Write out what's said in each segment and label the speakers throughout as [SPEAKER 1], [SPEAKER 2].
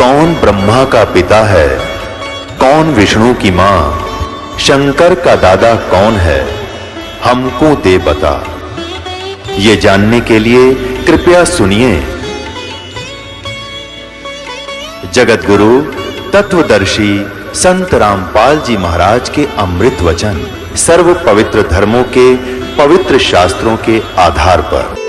[SPEAKER 1] कौन ब्रह्मा का पिता है, कौन विष्णु की मां, शंकर का दादा कौन है, हमको दे बता। ये जानने के लिए कृपया सुनिए जगत गुरु तत्वदर्शी संत रामपाल जी महाराज के अमृत वचन सर्व पवित्र धर्मों के पवित्र शास्त्रों के आधार पर।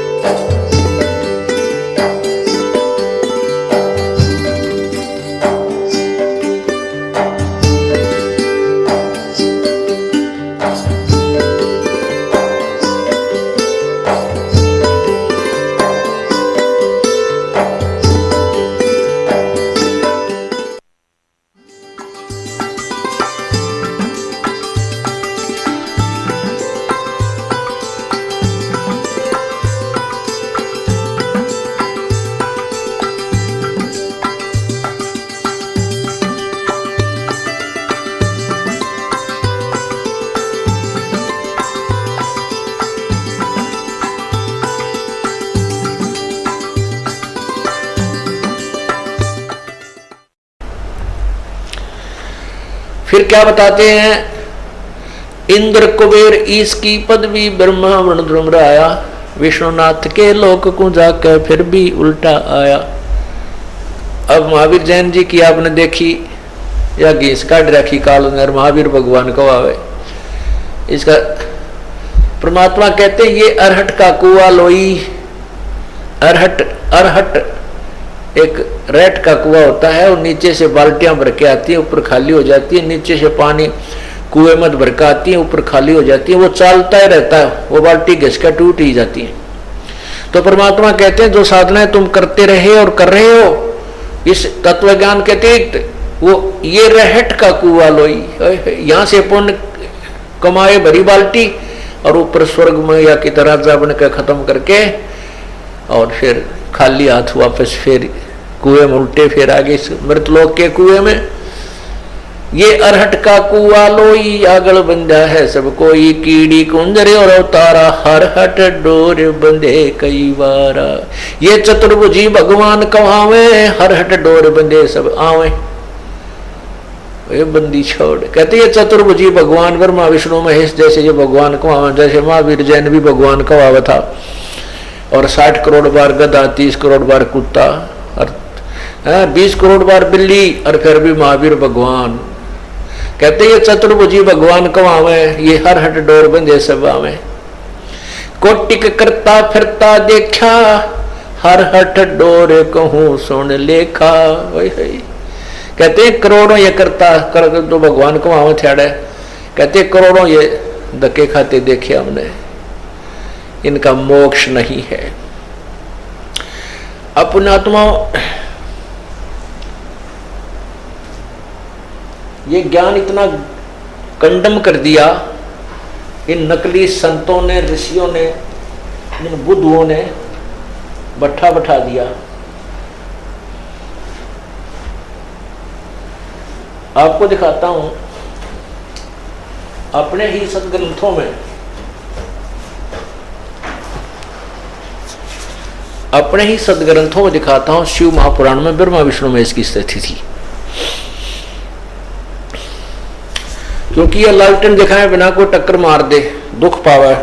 [SPEAKER 2] फिर क्या बताते हैं, इंद्र कुबेर ईश की पदवी ब्रह्मांड ध्रुमराया, विष्णुनाथ के लोक को जाकर फिर भी उल्टा आया। अब महावीर जैन जी की आपने देखी या घीस काट रखी काल महावीर भगवान को आवे। इसका परमात्मा कहते ये अरहट का कुआ लोई, अरहट एक रेत का कुआं होता है और नीचे से बाल्टियां भर के आती है, ऊपर खाली हो जाती है, नीचे से पानी कुएं में भर के आती है, ऊपर खाली हो जाती है, वो चलता ही रहता है, वो बाल्टी घिस के टूट ही जाती है। तो परमात्मा कहते हैं जो साधनाएं तुम करते रहे और कर रहे हो इस तत्व ज्ञान के अतिरिक्त, वो ये रहट का कुआं लोई, यहाँ से पुण्य कमाए भरी बाल्टी और ऊपर स्वर्ग में या की तरह बन के खत्म करके और फिर खाली हाथ वापस फिर कुएं में उल्टे फिर आगे मृतलोक के कुएं में। ये अरहट का कुआ लोई आगल बंधा है सब कोई, कीड़ी कुंजरे और अवतारा हर हट डोर बंधे कई बारा। ये चतुर्भुजी भगवान कहावे हर हट डोर बंधे सब आवे। ये बंदी छोड़ कहते ये चतुर्भुजी भगवान ब्रह्मा विष्णु महेश जैसे ये भगवान कहावे, जैसे महावीर जैन भी भगवान कहावा था और 60 करोड़ बार गधा, 30 करोड़ बार कुत्ता और 20 करोड़ बार बिल्ली और फिर भी महावीर भगवान। कहते ये चतुर्भुजी भगवान कमावे ये हर हट डोर बंधे सब आवे। कोटिक करता फिरता देखा हर हट डोर कहूं सुन लेखा। कहते करोड़ों ये करता कर तो भगवान कमावे थे, कहते करोड़ों ये धक्के खाते देखे हमने, इनका मोक्ष नहीं है। अपनात्मा ये ज्ञान इतना कंडम कर दिया इन नकली संतों ने, ऋषियों ने, इन बुद्धुओं ने बैठा दिया। आपको दिखाता हूं अपने ही सदग्रंथों में, अपने ही सदग्रंथों में दिखाता हूं। शिव महापुराण में ब्रह्मा विष्णु में इसकी स्थिति थी, क्योंकि ये लालटेन दिखाए बिना कोई टक्कर मार दे दुख पावे,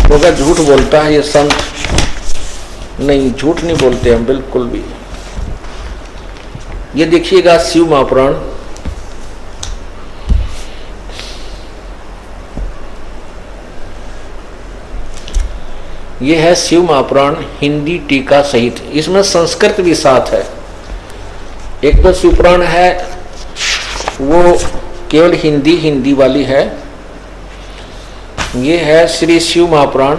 [SPEAKER 2] तो झूठ बोलता है ये संत। नहीं, झूठ नहीं बोलते हम बिल्कुल भी। ये देखिएगा शिव महापुराण, ये है शिव महापुराण हिंदी टीका सहित, इसमें संस्कृत भी साथ है। एक तो शिवपुराण है वो केवल हिंदी वाली है, ये है श्री शिव महापुराण।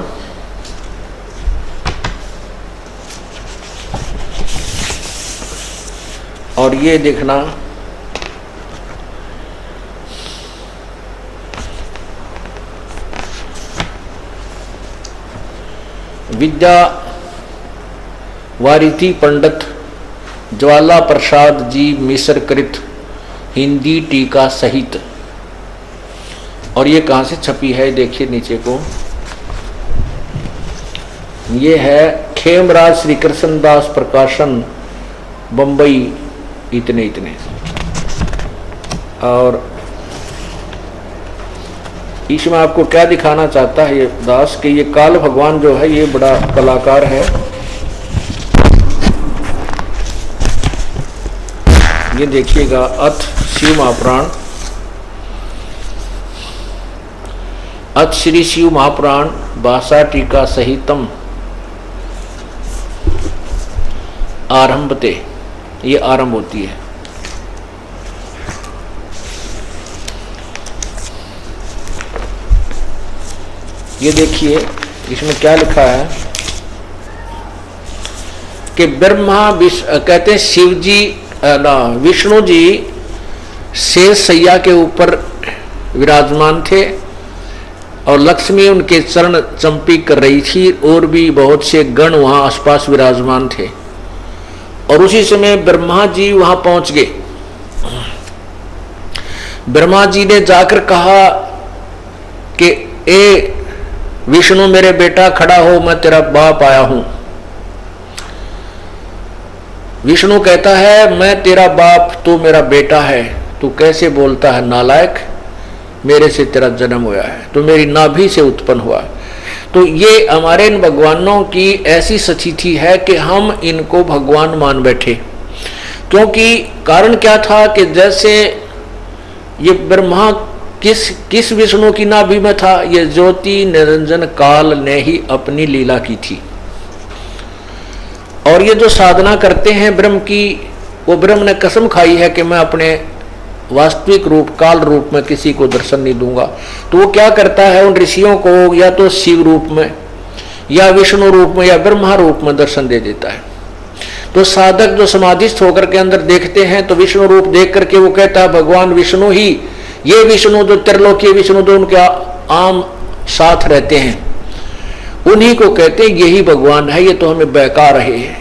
[SPEAKER 2] और ये देखना विद्या वारिथी पंडित ज्वाला प्रसाद जी मिश्र कृत हिंदी टीका सहित। और ये कहाँ से छपी है देखिए नीचे को, ये है खेमराज श्री कृष्णदास प्रकाशन बंबई इतने इतने। और इसमें आपको क्या दिखाना चाहता है ये दास कि ये काल भगवान जो है ये बड़ा कलाकार है। ये देखिएगा, अथ शिव महापुराण, अथ श्री शिव महापुराण भाषा टीका सहितम आरंभते, ये आरंभ होती है। ये देखिए इसमें क्या लिखा है कि ब्रह्मा कहते हैं शिव जी विष्णु जी शेष सैया के ऊपर विराजमान थे और लक्ष्मी उनके चरण चंपी कर रही थी और भी बहुत से गण वहां आसपास विराजमान थे। और उसी समय ब्रह्मा जी वहां पहुंच गए। ब्रह्मा जी ने जाकर कहा कि ए विष्णु मेरे बेटा खड़ा हो, मैं तेरा बाप आया हूं। विष्णु कहता है मैं तेरा बाप, तू मेरा बेटा है, तू कैसे बोलता है नालायक, मेरे से तेरा जन्म हुआ है, तो मेरी नाभि से उत्पन्न हुआ। तो ये हमारे इन भगवानों की ऐसी स्थिति है कि हम इनको भगवान मान बैठे। क्योंकि कारण क्या था कि जैसे ये ब्रह्मा किस विष्णु की नाभि में था, ये ज्योति निरंजन काल ने ही अपनी लीला की थी। और ये जो साधना करते हैं ब्रह्म की, वो ब्रह्म ने कसम खाई है कि मैं अपने वास्तविक रूप काल रूप में किसी को दर्शन नहीं दूंगा। तो वो क्या करता है, उन ऋषियों को या तो शिव रूप में या विष्णु रूप में या ब्रह्मा रूप में दर्शन दे देता है। तो साधक जो समाधिस्थ होकर के अंदर देखते हैं तो विष्णु रूप देख करके वो कहता है भगवान विष्णु ही, ये विष्णु जो त्रिलोकीय विष्णु जो उनके आम साथ रहते हैं उन्हीं को कहते हैं यही भगवान है, ये तो हमें बहका रहे हैं।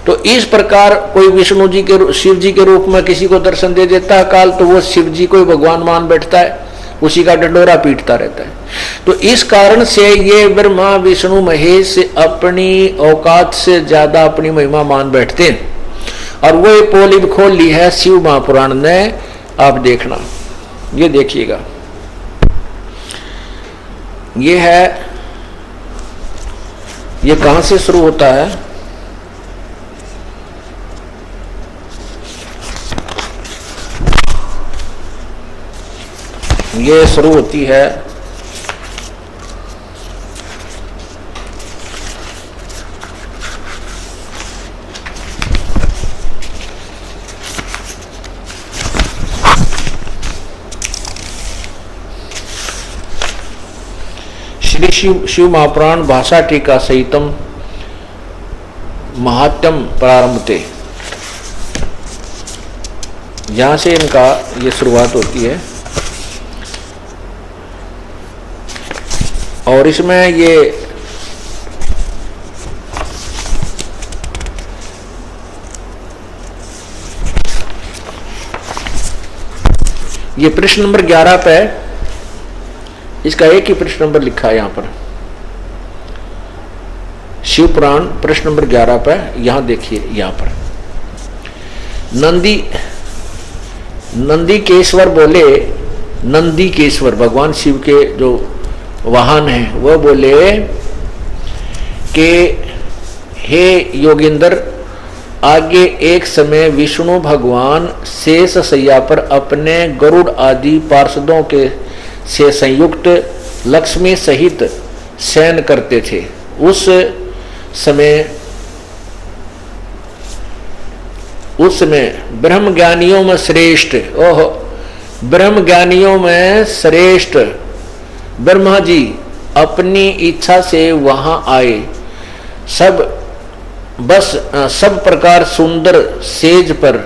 [SPEAKER 2] तो इस प्रकार कोई विष्णु जी के शिव जी के रूप में किसी को दर्शन दे देता है काल, तो वो शिव जी को भगवान मान बैठता है, उसी का डंडोरा पीटता रहता है। तो इस कारण से ये ब्रह्मा विष्णु महेश अपनी औकात से ज्यादा अपनी महिमा मान बैठते हैं। और वो पोली भी खोल ली है शिव महापुराण ने, आप देखना, ये देखिएगा, ये है, ये कहां से शुरू होता है, ये शुरू होती है श्री शिव महापुराण भाषा टीका सहितम महात्म प्रारंभते, यहां से इनका ये शुरुआत होती है। और इसमें ये प्रश्न नंबर 11 पे, इसका एक ही प्रश्न नंबर लिखा है यहां पर, शिव पुराण प्रश्न नंबर 11 पे, यहां देखिए, यहां पर नंदी केश्वर बोले, नंदी केश्वर भगवान शिव के जो वाहन है, वह बोले कि हे योगिंदर, आगे एक समय विष्णु भगवान शेष शैया पर अपने गरुड़ आदि पार्षदों के से संयुक्त लक्ष्मी सहित शयन करते थे। उस समय ब्रह्म ज्ञानियों में श्रेष्ठ, ब्रह्म ज्ञानियों में श्रेष्ठ ब्रह्मा जी अपनी इच्छा से वहां आए। सब प्रकार सुंदर सेज पर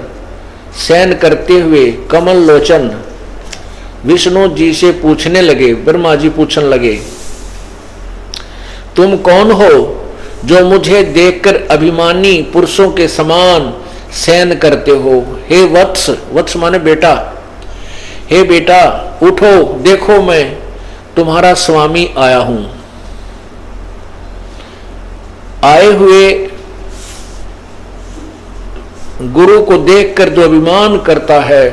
[SPEAKER 2] शयन करते हुए कमल लोचन विष्णु जी से पूछने लगे। ब्रह्मा जी पूछने लगे, तुम कौन हो जो मुझे देखकर अभिमानी पुरुषों के समान शयन करते हो? हे वत्स, वत्स माने बेटा, हे बेटा उठो, देखो मैं तुम्हारा स्वामी आया हूं। आए हुए गुरु को देखकर जो अभिमान करता है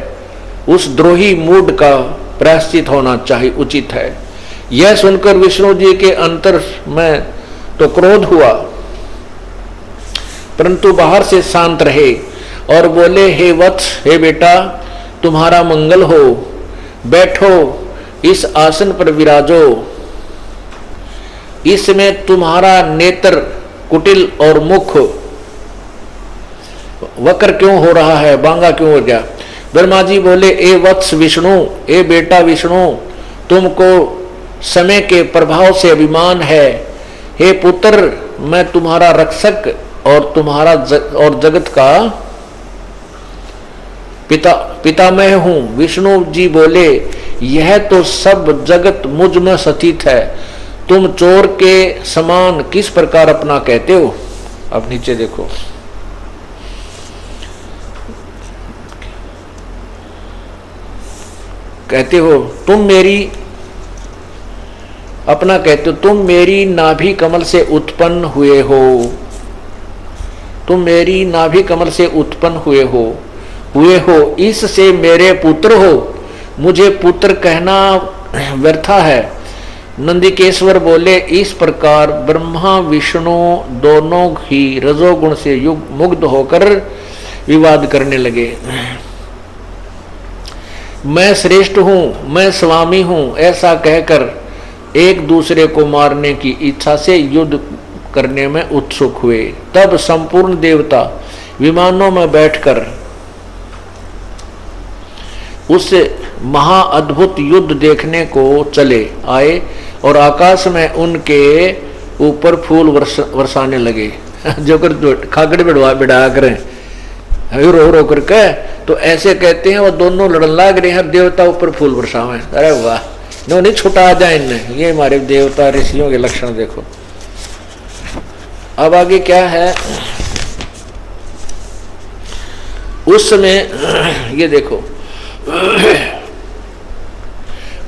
[SPEAKER 2] उस द्रोही मूड का प्रायश्चित होना चाहिए, उचित है। यह सुनकर विष्णु जी के अंतर में तो क्रोध हुआ, परंतु बाहर से शांत रहे और बोले, हे वत्स, हे बेटा, तुम्हारा मंगल हो, बैठो, इस आसन पर विराजो। इसमें तुम्हारा नेत्र कुटिल और मुख वक्र क्यों हो रहा है, बांगा क्यों हो गया? ब्रह्मा जी बोले, ए वत्स विष्णु, ए बेटा विष्णु, तुमको समय के प्रभाव से अभिमान है। हे पुत्र, मैं तुम्हारा रक्षक और तुम्हारा और जगत का पितामह हूं। विष्णु जी बोले, यह तो सब जगत मुझ में स्थित है, तुम चोर के समान किस प्रकार अपना कहते हो? अब नीचे देखो, कहते हो तुम मेरी अपना कहते हो, तुम मेरी नाभि कमल से उत्पन्न हुए हो, तुम मेरी नाभि कमल से उत्पन्न हुए हो, इससे मेरे पुत्र हो। मुझे पुत्र कहना व्यर्था है। नंदिकेश्वर बोले, इस प्रकार ब्रह्मा विष्णु दोनों ही रजोगुण से मुग्ध होकर विवाद करने लगे। मैं श्रेष्ठ हूं, मैं स्वामी हूं, ऐसा कहकर एक दूसरे को मारने की इच्छा से युद्ध करने में उत्सुक हुए। तब संपूर्ण देवता विमानों में बैठकर उस महाअद्भुत युद्ध देखने को चले आए और आकाश में उनके ऊपर फूल बरसाने लगे। जो कर खागड़ बिड़ा करें रो रो करके, तो ऐसे कहते हैं वो दोनों लड़न लाग रहे हैं, देवता ऊपर फूल बरसावे। अरे वाह, नो नहीं छुटा जाए इनने। ये हमारे देवता ऋषियों के लक्षण देखो। अब आगे क्या है, उस समय ये देखो,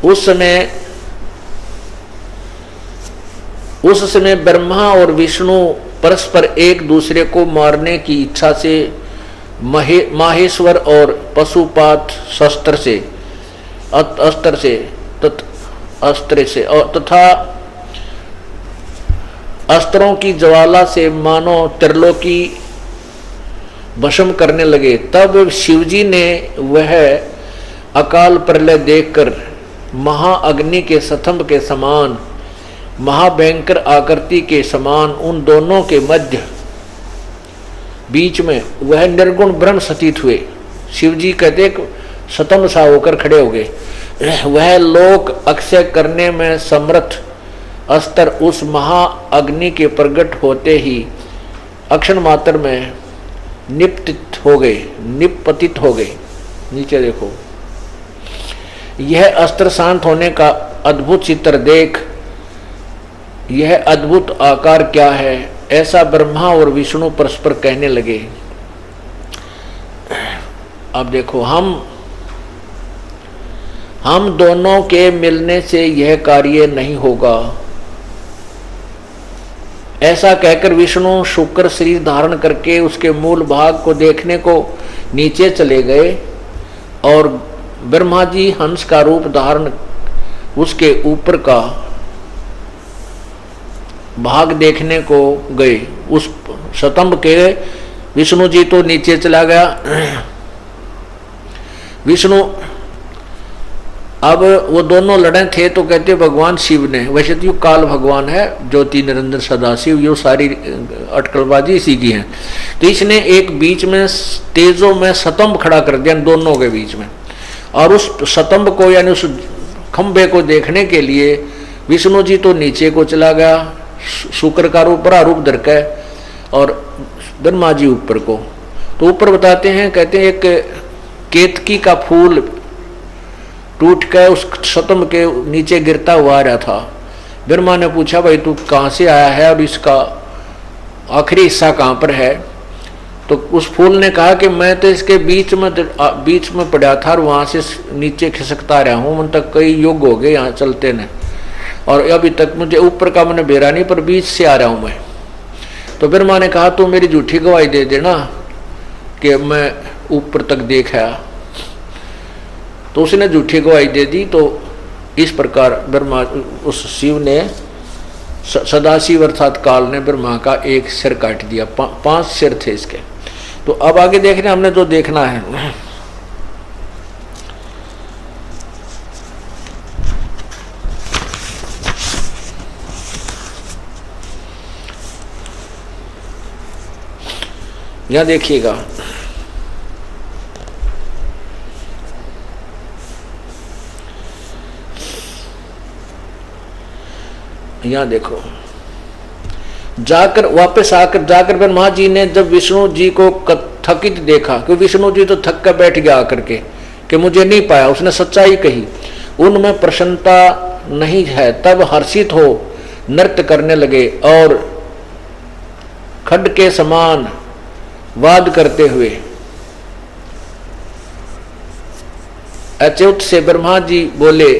[SPEAKER 2] उस समय ब्रह्मा और विष्णु परस्पर एक दूसरे को मारने की इच्छा से माहेश्वर और पशुपात शस्त्र से अस्त्र से और तथा अस्त्रों की ज्वाला से मानो त्रिलोकी भस्म करने लगे। तब शिवजी ने वह अकाल प्रलय देखकर महाअग्नि के स्तंभ के समान, महाभयंकर आकृति के समान उन दोनों के मध्य बीच में वह निर्गुण ब्रह्म स्थित हुए। शिवजी कहते स्तंभ सा होकर खड़े हो गए। वह लोक अक्षय करने में समर्थ अस्त्र उस महाअग्नि के प्रकट होते ही अक्षण मात्र में निपतित हो गए। नीचे देखो, यह अस्त्र शांत होने का अद्भुत चित्र देख, यह अद्भुत आकार क्या है, ऐसा ब्रह्मा और विष्णु परस्पर कहने लगे। अब देखो, हम दोनों के मिलने से यह कार्य नहीं होगा। ऐसा कहकर विष्णु शुक्र शरीर धारण करके उसके मूल भाग को देखने को नीचे चले गए और ब्रह्मा जी हंस का रूप धारण उसके ऊपर का भाग देखने को गए। उस स्तंभ के विष्णु जी तो नीचे चला गया। विष्णु अब वो दोनों लड़े थे तो कहते भगवान शिव ने, वैसे तो काल भगवान है, ज्योति निरंजन सदाशिव, ये सारी अटकलबाजी इसी की है। तो इसने एक बीच में तेजों में स्तंभ खड़ा कर दिया दोनों के बीच में, और उस स्तंभ को यानी उस खंबे को देखने के लिए विष्णु जी तो नीचे को चला गया, शुक्र का रूप बड़ा रूप धरके, और ब्रह्मा जी ऊपर को। तो ऊपर बताते हैं, कहते हैं एक केतकी का फूल टूट कर उस स्तंभ के नीचे गिरता हुआ आ रहा था। ब्रह्मा ने पूछा, भाई तू कहाँ से आया है और इसका आखिरी हिस्सा कहाँ पर है? तो उस फूल ने कहा कि मैं तो इसके बीच में पड़ा था और वहाँ से नीचे खिसकता रहा हूँ, मन तक कई युग हो गए यहाँ चलते ने, और अभी तक मुझे ऊपर का मैंने बेरा नहीं, पर बीच से आ रहा हूँ मैं। तो ब्रह्मा ने कहा, तू मेरी झूठी गवाही दे देना कि मैं ऊपर तक देखा, तो उसने झूठी गवाही दे दी। तो इस प्रकार ब्रह्मा उस शिव ने सदाशिव अर्थात काल ने ब्रह्मा का एक सिर काट दिया। 5 सिर थे इसके। तो अब आगे देख रहे हैं हमने जो देखना है। यहां देखिएगा, यहां देखो, जाकर वापस आकर जाकर ब्रह्मा जी ने जब विष्णु जी को थकित देखा, क्योंकि विष्णु जी तो थक कर बैठ गया आकर के कि मुझे नहीं पाया, उसने सच्चाई कही, उनमें प्रसन्नता नहीं है, तब हर्षित हो नृत्य करने लगे और खड्ग के समान वाद करते हुए अच्युत से ब्रह्मा जी बोले,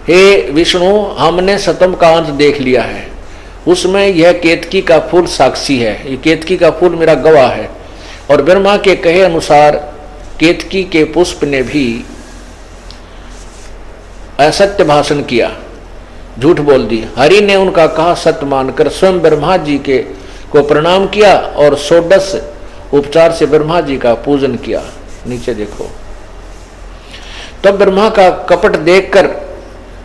[SPEAKER 2] हे विष्णु, हमने सतम का अंत देख लिया है, उसमें यह केतकी का फूल साक्षी है, ये केतकी का फूल मेरा गवाह है। और ब्रह्मा के कहे अनुसार केतकी के पुष्प ने भी असत्य भाषण किया, झूठ बोल दी। हरि ने उनका कहा सत्य मानकर स्वयं ब्रह्मा जी के को प्रणाम किया और षोडश उपचार से ब्रह्मा जी का पूजन किया। नीचे देखो, तब ब्रह्मा का कपट देखकर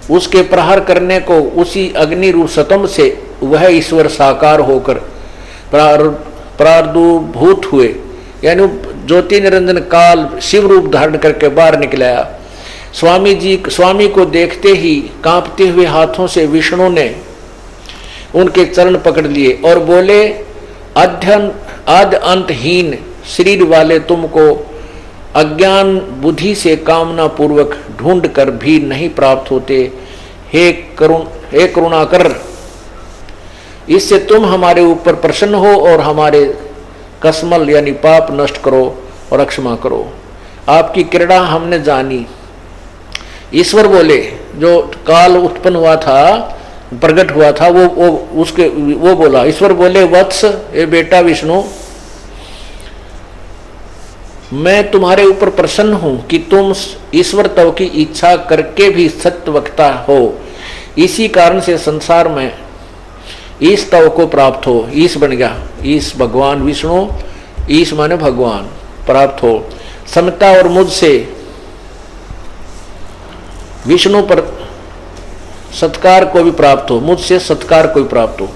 [SPEAKER 2] उसके प्रहार करने को उसी अग्नि रूप सतम से वह ईश्वर साकार होकर प्रादुर्भूत हुए, यानी ज्योति निरंजन काल शिव रूप धारण करके बाहर निकलाया। स्वामी को देखते ही कांपते हुए हाथों से विष्णु ने उनके चरण पकड़ लिए और बोले, आद्य अंतहीन शरीर वाले तुमको अज्ञान बुद्धि से कामना पूर्वक ढूंढ कर भी नहीं प्राप्त होते। हे करुणाकर, इससे तुम हमारे ऊपर प्रसन्न हो और हमारे कसमल यानी पाप नष्ट करो और क्षमा करो। आपकी क्रीड़ा हमने जानी। ईश्वर बोले, जो काल उत्पन्न हुआ था, प्रकट हुआ था, वो बोला, ईश्वर बोले, वत्स, ए बेटा विष्णु, मैं तुम्हारे ऊपर प्रसन्न हूं कि तुम ईश्वर तव की इच्छा करके भी सत्य वक्ता हो। इसी कारण से संसार में ईश तव को प्राप्त हो। ईश बन गया, ईश भगवान विष्णु, ईश माने भगवान, प्राप्त हो। समता और मुझसे विष्णु पर सत्कार को भी प्राप्त हो, मुझसे सत्कार को भी प्राप्त हो।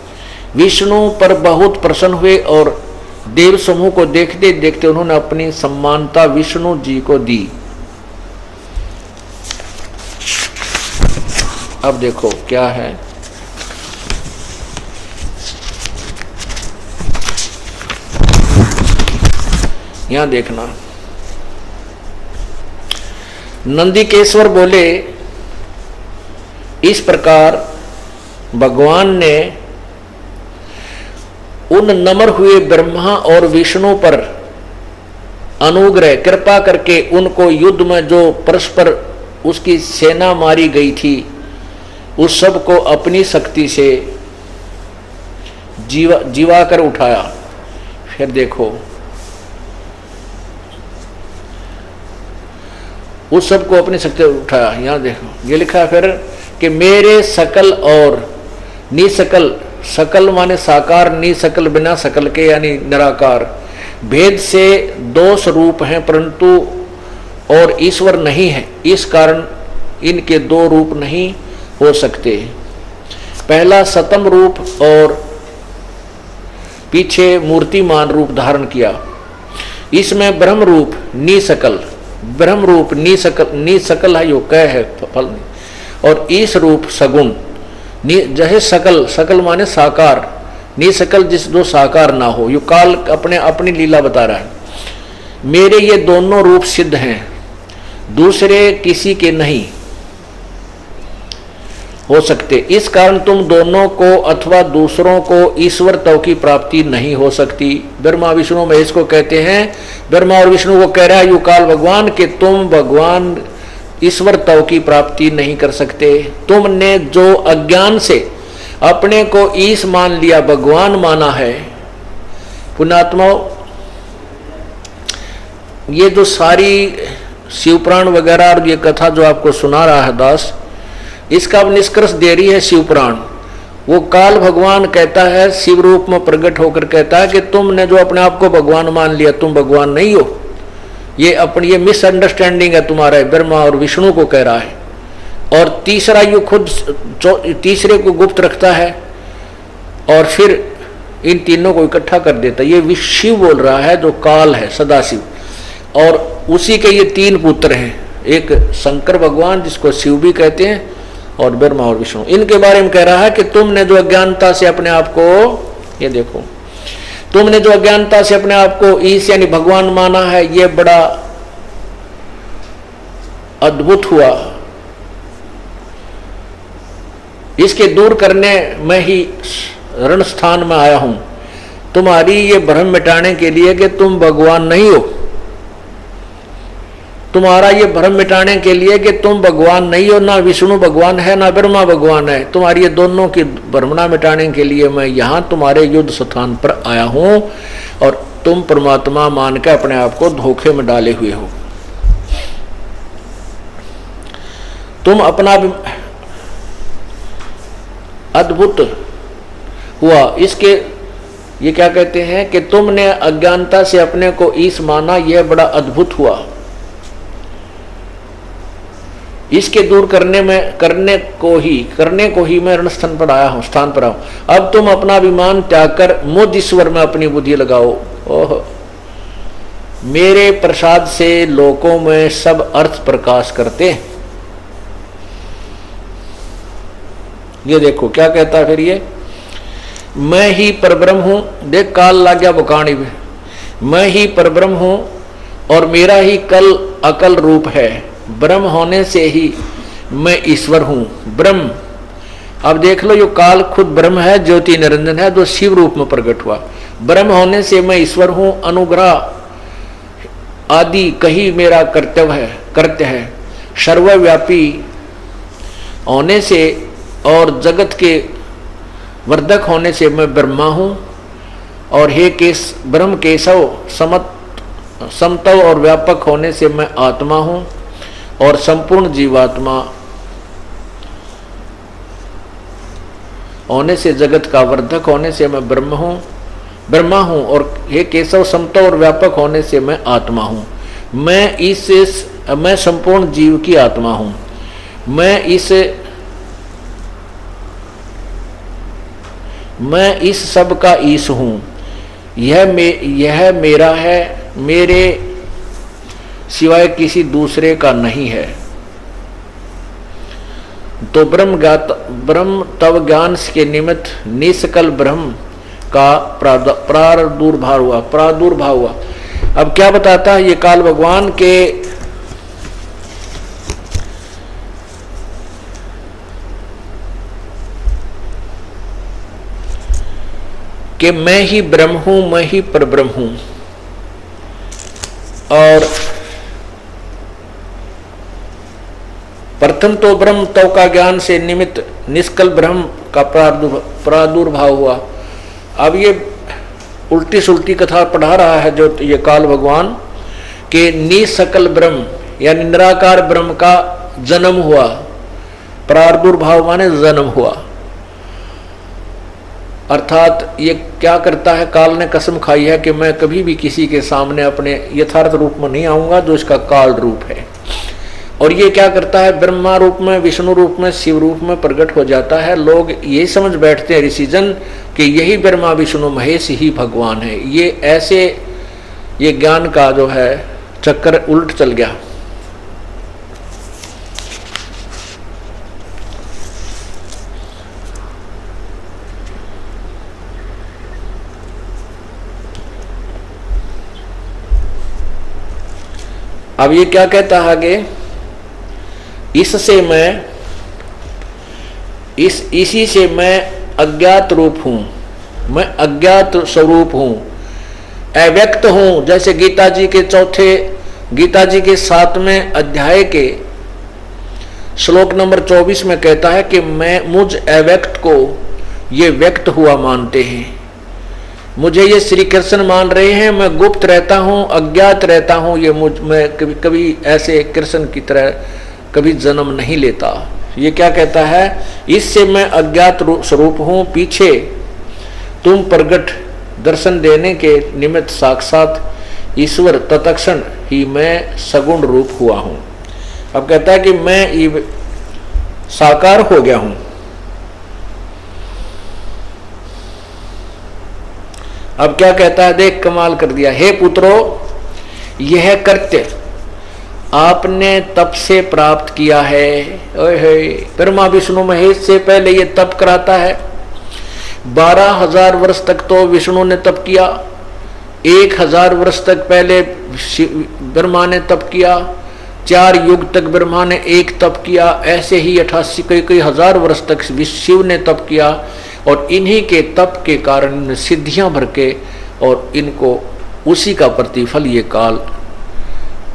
[SPEAKER 2] विष्णु पर बहुत प्रसन्न हुए और देव समूह को देखते देखते उन्होंने अपनी सम्मानता विष्णु जी को दी। अब देखो क्या है, यहां देखना, नंदिकेश्वर बोले, इस प्रकार भगवान ने उन नम्र हुए ब्रह्मा और विष्णु पर अनुग्रह कृपा करके उनको युद्ध में जो परस्पर उसकी सेना मारी गई थी, उस सब को अपनी शक्ति से जीवा कर उठाया। फिर देखो, उस सब को अपनी शक्ति उठाया। यहां देखो ये लिखा है फिर कि मेरे सकल और निसकल, सकल माने साकार, निसकल बिना सकल के यानी निराकार, भेद से 2 स्वरूप हैं परंतु और ईश्वर नहीं है, इस कारण इनके 2 रूप नहीं हो सकते। पहला सतम रूप और पीछे मूर्तिमान रूप धारण किया। इसमें ब्रह्म रूप निसकल, ब्रह्म रूप निसकल है, यो कह है फल नहीं, और ईश रूप सगुण, जहे सकल, सकल माने साकार, निसकल जिस जो साकार ना हो। यो काल अपनी लीला बता रहा है। मेरे ये दोनों रूप सिद्ध हैं, दूसरे किसी के नहीं हो सकते। इस कारण तुम दोनों को अथवा दूसरों को ईश्वर तव की प्राप्ति नहीं हो सकती। ब्रह्मा विष्णु महेश को कहते हैं, ब्रह्मा और विष्णु को कह रहा है युकाल भगवान कि तुम भगवान ईश्वर तव की प्राप्ति नहीं कर सकते। तुमने जो अज्ञान से अपने को ईश मान लिया, भगवान माना है, पुण्यात्मा ये जो सारी शिवपुराण वगैरह और ये कथा जो आपको सुना रहा है दास, इसका अब निष्कर्ष दे रही है शिवपुराण। वो काल भगवान कहता है, शिव रूप में प्रकट होकर कहता है कि तुमने जो अपने आप को भगवान मान लिया, तुम भगवान नहीं हो। ये अपनी ये मिसअंडरस्टैंडिंग है तुम्हारा, ब्रह्मा और विष्णु को कह रहा है। और तीसरा ये खुद तीसरे को गुप्त रखता है और फिर इन तीनों को इकट्ठा कर देता है। ये शिव बोल रहा है जो काल है, सदाशिव, और उसी के ये तीन पुत्र हैं, एक शंकर भगवान जिसको शिव भी कहते हैं और ब्रह्मा और विष्णु। इनके बारे में कह रहा है कि तुमने जो अज्ञानता से अपने आप को, ये देखो, तुमने जो अज्ञानता से अपने आप को ईश यानी भगवान माना है, ये बड़ा अद्भुत हुआ। इसके दूर करने में ही रण स्थान में आया हूं, तुम्हारी ये भ्रम मिटाने के लिए कि तुम भगवान नहीं हो। तुम्हारा ये भ्रम मिटाने के लिए कि तुम भगवान नहीं हो, ना विष्णु भगवान है ना ब्रह्मा भगवान है। तुम्हारी ये दोनों की भ्रमणा मिटाने के लिए मैं यहां तुम्हारे युद्ध स्थान पर आया हूं और तुम परमात्मा मान के अपने आप को धोखे में डाले हुए हो। तुम अपना अद्भुत हुआ। इसके ये क्या कहते हैं कि तुमने अज्ञानता से अपने को ईश माना, यह बड़ा अद्भुत हुआ। इसके दूर करने को ही मैं रण स्थान पर आया हूं। अब तुम अपना अभिमान त्याग कर मुझ ईश्वर में अपनी बुद्धि लगाओ। ओह, मेरे प्रसाद से लोकों में सब अर्थ प्रकाश करते हैं। ये देखो क्या कहता है फिर ये, मैं ही परब्रह्म हूं। देख काल ला गया बुकानी में, मैं ही परब्रह्म हूं और मेरा ही कल अकल रूप है। ब्रह्म होने से ही मैं ईश्वर हूं। ब्रह्म, अब देख लो, यो काल खुद ब्रह्म है, ज्योति निरंजन है, जो शिव रूप में प्रकट हुआ। ब्रह्म होने से मैं ईश्वर हूं। अनुग्रह आदि कही मेरा कर्तव्य है। सर्वव्यापी होने से और जगत के वर्धक होने से मैं ब्रह्मा हूं। और हे ब्रह्म केशव समतव और व्यापक होने से मैं आत्मा हूं। और संपूर्ण जीवात्मा होने से जगत का वर्धक होने से मैं ब्रह्मा हूं। और हे केशव समतव और व्यापक होने से मैं आत्मा हूं। मैं संपूर्ण जीव की आत्मा हूं। मैं इस सब का ईश हूं। यह मेरा है, मेरे सिवाय किसी दूसरे का नहीं है। तो ब्रह्म तव ज्ञान के निमित्त निष्कल ब्रह्म का प्रादुर्भाव हुआ। अब क्या बताता है ये काल भगवान कि मैं ही ब्रह्म हूं, मैं ही परब्रह्म हूं। और प्रथम तो ब्रह्म तव का ज्ञान से निमित्त निष्कल ब्रह्म का प्रादुर्भाव हुआ। अब ये उल्टी सुल्टी कथा पढ़ा रहा है जो ये काल भगवान के निष्कल ब्रह्म यानी निराकार ब्रह्म का जन्म हुआ। प्रादुर्भाव माने जन्म हुआ, अर्थात ये क्या करता है, काल ने कसम खाई है कि मैं कभी भी किसी के सामने अपने यथार्थ रूप में नहीं आऊंगा जो इसका काल रूप है। और ये क्या करता है, ब्रह्मा रूप में, विष्णु रूप में, शिव रूप में प्रकट हो जाता है। लोग ये समझ बैठते हैं ऋषिजन कि यही ब्रह्मा विष्णु महेश ही भगवान है। ये ऐसे ये ज्ञान का जो है चक्कर उल्ट चल गया। अब ये क्या कहता है आगे, इससे मैं इसी से मैं अज्ञात रूप हूं, मैं अज्ञात स्वरूप हूं, अव्यक्त हूं। जैसे गीता जी के 7वें अध्याय के श्लोक नंबर 24 में कहता है कि मैं मुझ अव्यक्त को ये व्यक्त हुआ मानते हैं। मुझे ये श्री कृष्ण मान रहे हैं, मैं गुप्त रहता हूँ, अज्ञात रहता हूँ, ये मैं कभी कभी ऐसे कृष्ण की तरह कभी जन्म नहीं लेता। ये क्या कहता है, इससे मैं अज्ञात स्वरूप हूँ, पीछे तुम प्रगट दर्शन देने के निमित्त साक्षात ईश्वर तत्क्षण ही मैं सगुण रूप हुआ हूँ। अब कहता है कि मैं साकार हो गया हूँ। अब क्या कहता है, देख कमाल कर दिया, हे पुत्रो यह कृत्य आपने तप से प्राप्त किया है। ओहे, ब्रह्मा विष्णु महेश से पहले ये तप कराता है। 12,000 वर्ष तक तो विष्णु ने तप किया, 1,000 वर्ष तक पहले ब्रह्मा ने तप किया, 4 युग तक ब्रह्मा ने एक तप किया, ऐसे ही 88 कई हजार वर्ष तक शिव ने तप किया। और इन्हीं के तप के कारण सिद्धियां भर के और इनको उसी का प्रतिफल ये काल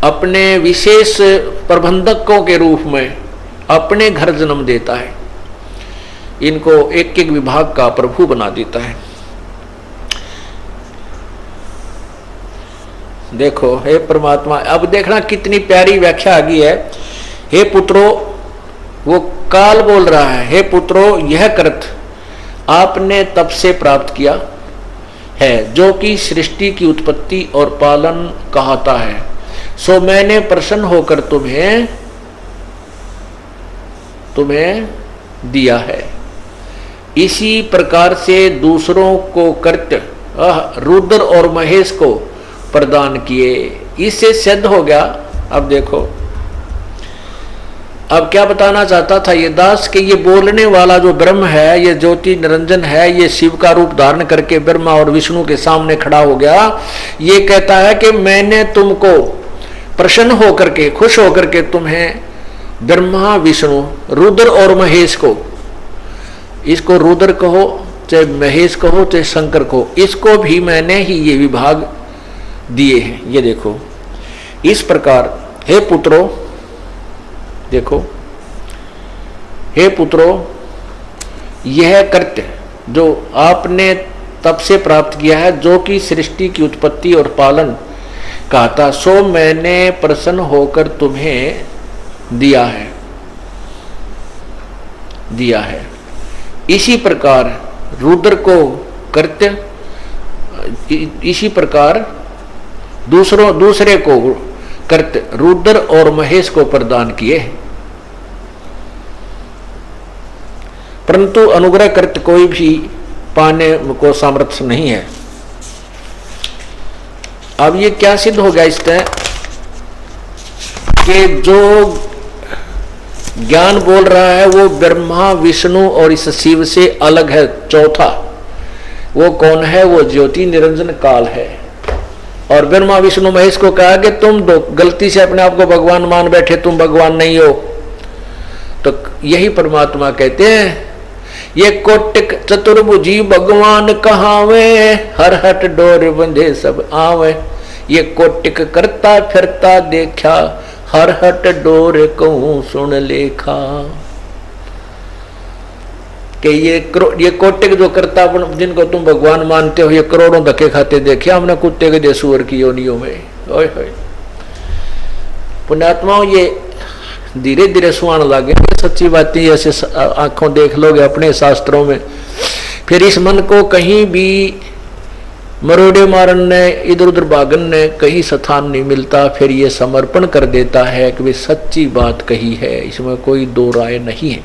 [SPEAKER 2] अपने विशेष प्रबंधकों के रूप में अपने घर जन्म देता है, इनको एक एक विभाग का प्रभु बना देता है। देखो हे परमात्मा, अब देखना कितनी प्यारी व्याख्या आ गई है। हे पुत्रो, वो काल बोल रहा है, हे पुत्रो यह कृत आपने तप से प्राप्त किया है, जो कि सृष्टि की उत्पत्ति और पालन कहता है, सो मैंने प्रसन्न होकर तुम्हें दिया है। इसी प्रकार से दूसरों को कृत्य रुद्र और महेश को प्रदान किए। इससे सिद्ध हो गया। अब देखो, अब क्या बताना चाहता था ये दास कि ये बोलने वाला जो ब्रह्म है, ये ज्योति निरंजन है, ये शिव का रूप धारण करके ब्रह्मा और विष्णु के सामने खड़ा हो गया। ये कहता है कि मैंने तुमको प्रसन्न होकर के, खुश होकर के तुम्हें ब्रह्मा विष्णु रुद्र और महेश को, इसको रुद्र कहो चाहे महेश कहो चाहे शंकर कहो, इसको भी मैंने ही ये विभाग दिए हैं। ये देखो, इस प्रकार हे पुत्रो, देखो हे पुत्रो यह कृत्य जो आपने तप से प्राप्त किया है, जो कि सृष्टि की उत्पत्ति और पालन कहता, सो मैंने प्रसन्न होकर तुम्हें दिया है। इसी प्रकार रुद्र को कृत्य, इसी प्रकार दूसरे को कृत्य रुद्र और महेश को प्रदान किए। परंतु अनुग्रह कृत्य कोई भी पाने को सामर्थ्य नहीं है। अब ये क्या सिद्ध हो गया इससे कि जो ज्ञान बोल रहा है वो ब्रह्मा विष्णु और इस शिव से अलग है। चौथा वो कौन है, वो ज्योति निरंजन काल है। और ब्रह्मा विष्णु महेश को कहा कि तुम दो गलती से अपने आप को भगवान मान बैठे, तुम भगवान नहीं हो। तो यही परमात्मा कहते हैं, ये कोटिक चतुर्भुजी भगवान कहावे, हर हट डोर बंधे सब आवे। ये कोटिक करता फिरता देखा, हर हट डोर कहूं सुन लेखा। कि ये कोटिक जो करता जिनको तुम भगवान मानते हो, ये करोड़ों धक्के खाते देखे हमने कुत्ते के सुअर की योनियों में। ओए होए पुण्यात्माओं, ये धीरे धीरे सुहान लागे सच्ची बातें। ऐसे आंखों देख लोगे अपने शास्त्रों में, फिर इस मन को कहीं भी मरोड़े मारन ने, इधर उधर भागन ने कहीं स्थान नहीं मिलता। फिर ये समर्पण कर देता है कि वे सच्ची बात कही है, इसमें कोई दो राय नहीं है।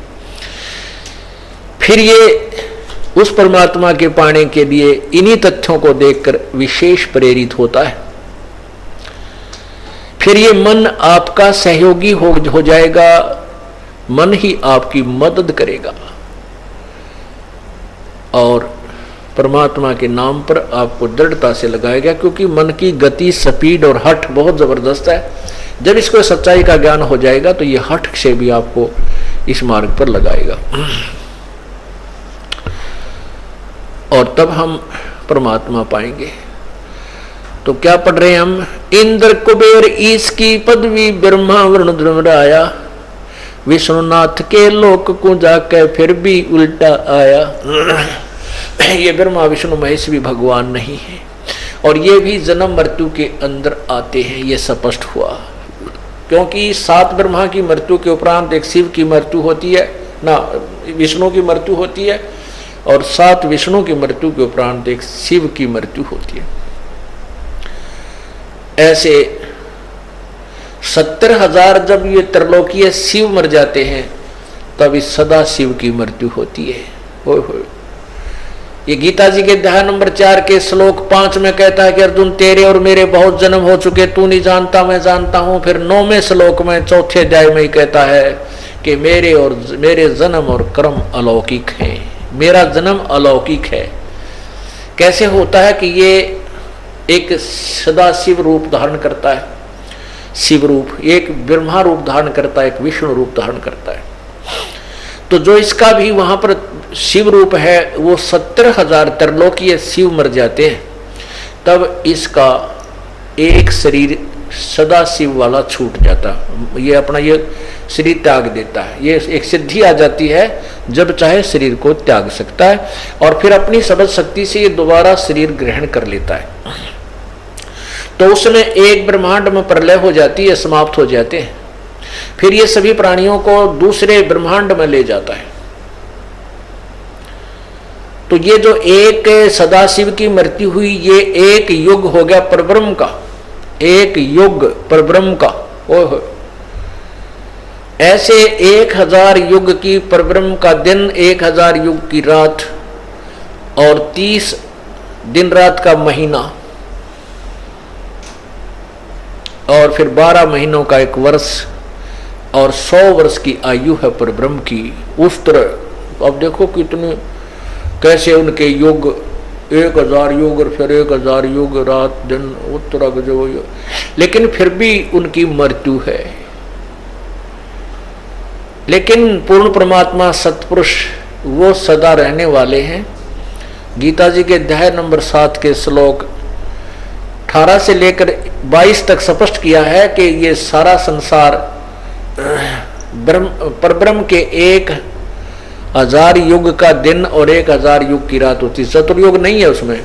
[SPEAKER 2] फिर ये उस परमात्मा के पाने के लिए इन्हीं तथ्यों को देखकर विशेष प्रेरित होता है। फिर ये मन आपका सहयोगी हो जाएगा, मन ही आपकी मदद करेगा और परमात्मा के नाम पर आपको दृढ़ता से लगाएगा। क्योंकि मन की गति, स्पीड और हठ बहुत जबरदस्त है। जब इसको सच्चाई का ज्ञान हो जाएगा तो ये हठ से भी आपको इस मार्ग पर लगाएगा और तब हम परमात्मा पाएंगे। तो क्या पढ़ रहे हैं हम? इंद्र कुबेर ईश की पदवी, ब्रह्मा वरुण ध्रुवराया, विष्णुनाथ के लोक को जाकर फिर भी उल्टा आया। ये ब्रह्मा विष्णु महेश भी भगवान नहीं है, और ये भी जन्म मृत्यु के अंदर आते हैं, ये स्पष्ट हुआ। क्योंकि 7 ब्रह्मा की मृत्यु के उपरांत एक शिव की मृत्यु होती है ना, विष्णु की मृत्यु होती है, और 7 विष्णु की मृत्यु के उपरांत एक शिव की मृत्यु होती है। ऐसे 70,000 जब ये त्रिलोकीय शिव मर जाते हैं तब इस सदा शिव की मृत्यु होती है। हो ये गीता जी के अध्याय नंबर 4 के श्लोक 5 में कहता है कि अर्जुन तेरे और मेरे बहुत जन्म हो चुके, तू नहीं जानता मैं जानता हूं। फिर 9वें श्लोक में 4थे अध्याय में ही कहता है कि मेरे जन्म और कर्म अलौकिक हैं, मेरा जन्म अलौकिक है। कैसे होता है कि ये एक सदा शिव रूप धारण करता है, शिव रूप एक ब्रह्मा रूप धारण करता है, एक विष्णु रूप धारण करता है। तो जो इसका भी वहां पर शिव रूप है वो 70,000 त्रिलोकीय शिव मर जाते हैं, तब इसका एक शरीर सदा शिव वाला छूट जाता, ये अपना ये शरीर त्याग देता है। ये एक सिद्धि आ जाती है, जब चाहे शरीर को त्याग सकता है और फिर अपनी सबद शक्ति से ये दोबारा शरीर ग्रहण कर लेता है। तो उसमें एक ब्रह्मांड में प्रलय हो जाती है, समाप्त हो जाते हैं। फिर ये सभी प्राणियों को दूसरे ब्रह्मांड में ले जाता है। तो ये जो एक सदाशिव की मृत्यु हुई, ये एक युग हो गया परब्रह्म का, एक युग परब्रह्म का। ओह, ऐसे 1000 युग की परब्रह्म का दिन, 1000 युग की रात और 30 दिन रात का महीना और फिर 12 महीनों का एक वर्ष और 100 वर्ष की आयु है परब्रह्म की। उस तरह अब देखो कितने कैसे उनके युग 1000 युग और फिर 1000 युग रात दिन उस तरह के जो, लेकिन फिर भी उनकी मृत्यु है। लेकिन पूर्ण परमात्मा सतपुरुष वो सदा रहने वाले हैं। गीता जी के अध्याय नंबर 7 के श्लोक 18 से लेकर 22 तक स्पष्ट किया है कि ये सारा संसार परब्रह्म के 1000 युग का दिन और 1000 युग की रात होती है। चतुर्युग नहीं है उसमें,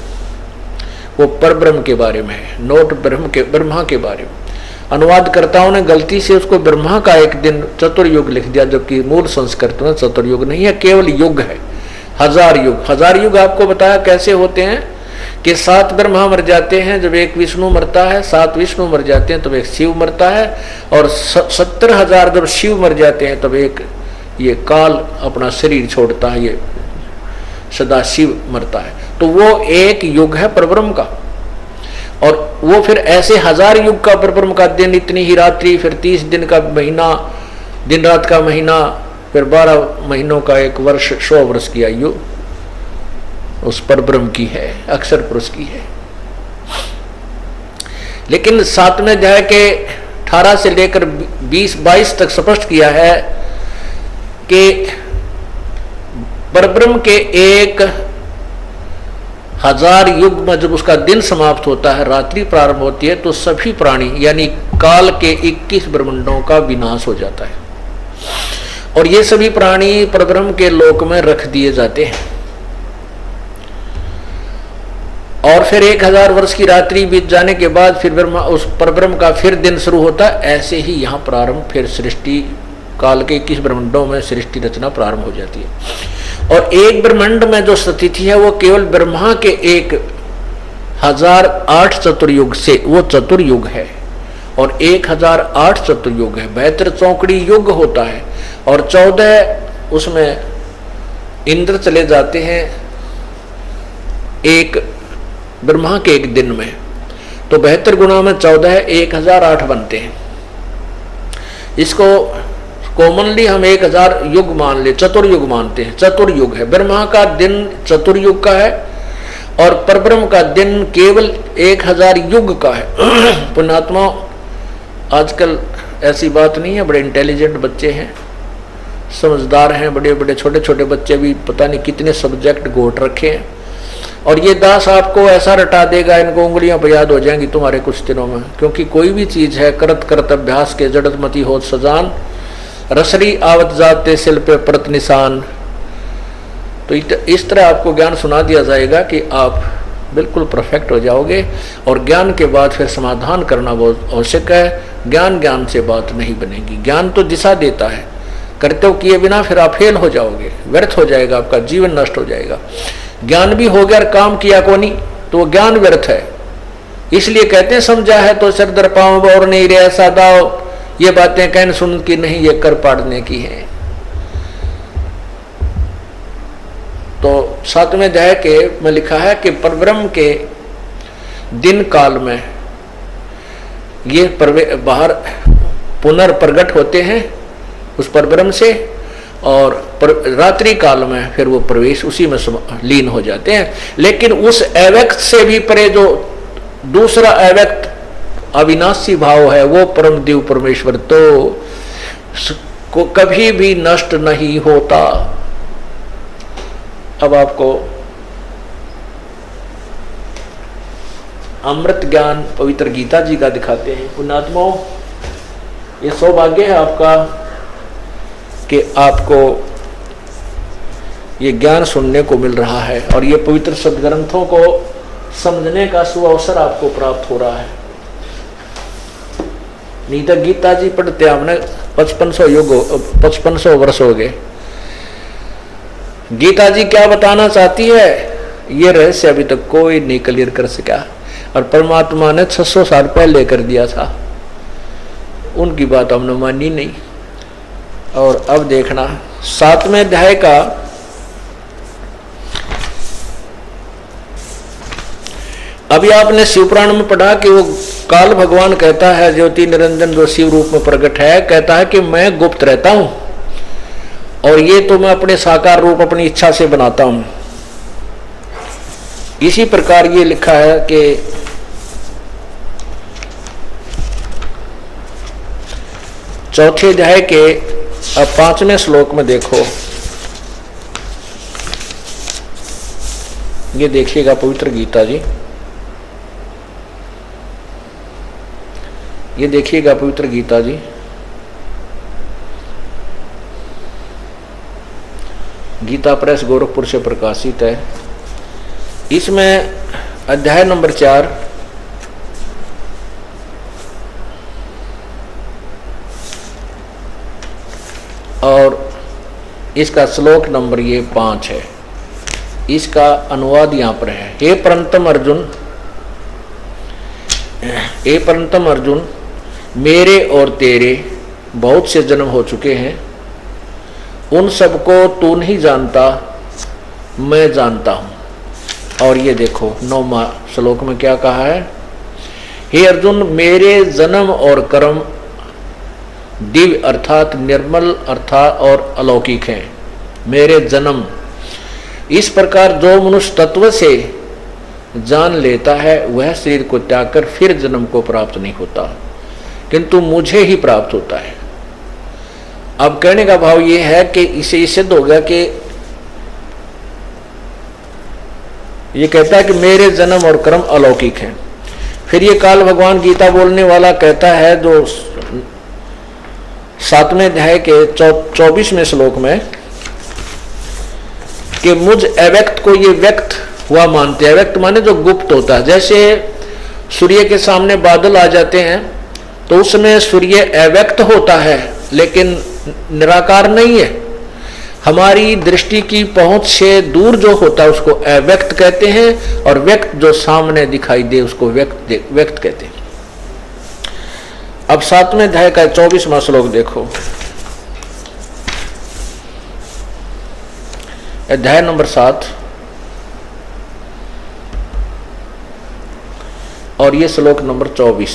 [SPEAKER 2] वो परब्रह्म के बारे में है, नोट ब्रह्मा के बारे में। अनुवादकर्ताओं ने गलती से उसको ब्रह्मा का एक दिन चतुर्युग लिख दिया, जबकि मूल संस्कृत में चतुर्युग नहीं है, केवल युग है। 1000 युग, 1000 युग आपको बताया कैसे होते हैं कि 7 ब्रह्मा मर जाते हैं जब एक विष्णु मरता है, 7 विष्णु मर जाते हैं तब एक शिव मरता है, और 70,000 जब शिव मर जाते हैं तब एक ये काल अपना शरीर छोड़ता है, ये सदा शिव मरता है। तो वो एक युग है परब्रह्म का। और वो फिर ऐसे 1000 युग का परब्रह्म का दिन, इतनी ही रात्रि, फिर 30 दिन का महीना, दिन रात का महीना, फिर 12 महीनों का एक वर्ष, 100 वर्ष की आयु उस परब्रह्म की है, अक्षर पुरुष की है। लेकिन 7वें अध्याय के 18 से लेकर 20-22 तक स्पष्ट किया है कि परब्रह्म के 1000 युग में जब उसका दिन समाप्त होता है, रात्रि प्रारंभ होती है, तो सभी प्राणी यानी काल के 21 ब्रह्मांडों का विनाश हो जाता है और ये सभी प्राणी परब्रह्म के लोक में रख दिए जाते हैं। और फिर 1000 वर्ष की रात्रि बीत जाने के बाद फिर ब्रह्मा उस परब्रह्म का फिर दिन शुरू होता है। ऐसे ही यहाँ प्रारंभ फिर सृष्टि काल के 21 ब्रह्मांडों में सृष्टि रचना प्रारंभ हो जाती है। और एक ब्रह्मांड में जो स्थिति है वो केवल ब्रह्मा के 1008 चतुर्युग से वो चतुर्युग है, और 1008 चतुर्युग है। 72 चौकड़ी युग होता है और 14 उसमें इंद्र चले जाते हैं एक ब्रह्मा के एक दिन में। तो 72 गुणा में 14 1008 बनते हैं। इसको कॉमनली हम 1000 युग मान ले, चतुर्युग मानते हैं। चतुर्युग है, ब्रह्मा का दिन चतुर्युग का है और परब्रह्म का दिन केवल 1000 युग का है। पुण्यात्मा, आजकल ऐसी बात नहीं है, बड़े इंटेलिजेंट बच्चे हैं, समझदार हैं, बड़े बड़े छोटे छोटे बच्चे भी पता नहीं कितने सब्जेक्ट घोट रखे हैं। और ये दास आपको ऐसा रटा देगा, इनको उंगलियां पे याद हो जाएंगी तुम्हारे कुछ दिनों में। क्योंकि कोई भी चीज है करत करत अभ्यास के जड़त मती होत सजान, रसरी आवत जाते शिल्प प्रत निशान। तो इस तरह आपको ज्ञान सुना दिया जाएगा कि आप बिल्कुल परफेक्ट हो जाओगे। और ज्ञान के बाद फिर समाधान करना बहुत आवश्यक है। ज्ञान से बात नहीं बनेगी। ज्ञान तो दिशा देता है, कर्तव्य किए बिना फिर आप फेल हो जाओगे, व्यर्थ हो जाएगा, आपका जीवन नष्ट हो जाएगा। ज्ञान भी हो गया और काम किया को नहीं तो ज्ञान व्यर्थ है। इसलिए कहते हैं समझा है तो सिर दर पाँव और नहीं रे ऐसा दाओ, ये बातें कहने सुन की नहीं, ये कर पाड़ने की है। तो 7वें अध्याय के में लिखा है कि परब्रह्म के दिन काल में ये बाहर पुनर्प्रगट होते हैं उस परब्रह्म से, और रात्रि काल में फिर वो प्रवेश उसी में लीन हो जाते हैं। लेकिन उस अव्यक्त से भी परे जो दूसरा अव्यक्त अविनाशी भाव है, वो परम देव परमेश्वर तो को कभी भी नष्ट नहीं होता। अब आपको अमृत ज्ञान पवित्र गीता जी का दिखाते हैं। पुण्यात्माओं, ये सौभाग्य है आपका कि आपको ये ज्ञान सुनने को मिल रहा है और ये पवित्र सदग्रंथों को समझने का सुअवसर आपको प्राप्त हो रहा है। नहीं तो गीता जी पढ़ते हमने 5500 वर्ष हो गए। गीता जी क्या बताना चाहती है, ये रहस्य अभी तक कोई नहीं क्लियर कर सका, और परमात्मा ने 600 साल पहले कर दिया था। उनकी बात हमने मानी नहीं। और अब देखना 7वें अध्याय का अभी आपने शिवपुराण में पढ़ा कि वो काल भगवान कहता है, ज्योति निरंजन जो शिव रूप में प्रकट है, कहता है कि मैं गुप्त रहता हूं और ये तो मैं अपने साकार रूप अपनी इच्छा से बनाता हूं। इसी प्रकार ये लिखा है कि चौथे अध्याय के अब 5वें श्लोक में देखो, ये देखिएगा पवित्र गीता जी, ये देखिएगा पवित्र गीता जी, गीता प्रेस गोरखपुर से प्रकाशित है। इसमें अध्याय नंबर 4 और इसका श्लोक नंबर ये 5 है। इसका अनुवाद यहाँ पर है। हे परंतम अर्जुन, मेरे और तेरे बहुत से जन्म हो चुके हैं, उन सबको तू नहीं जानता, मैं जानता हूं। और ये देखो 9वां श्लोक में क्या कहा है, हे अर्जुन, मेरे जन्म और कर्म दिव्य अर्थात निर्मल अर्थात और अलौकिक हैं। मेरे जन्म, इस प्रकार जो मनुष्य तत्व से जान लेता है वह शरीर को त्याग कर फिर जन्म को प्राप्त नहीं होता, किंतु मुझे ही प्राप्त होता है। अब कहने का भाव ये है कि इसे सिद्ध हो गया कि ये कहता है कि मेरे जन्म और कर्म अलौकिक हैं। फिर ये काल भगवान गीता बोलने वाला कहता है, जो 7वें अध्याय के 24वें श्लोक में, कि मुझ अव्यक्त को ये व्यक्त हुआ मानते हैं। व्यक्त माने जो गुप्त होता है। जैसे सूर्य के सामने बादल आ जाते हैं तो उसमें सूर्य अव्यक्त होता है लेकिन निराकार नहीं है। हमारी दृष्टि की पहुंच से दूर जो होता है उसको अव्यक्त कहते हैं, और व्यक्त जो सामने दिखाई दे उसको व्यक्त कहते हैं। अब 7वें अध्याय का 24वां श्लोक देखो, अध्याय नंबर 7 और ये श्लोक नंबर 24।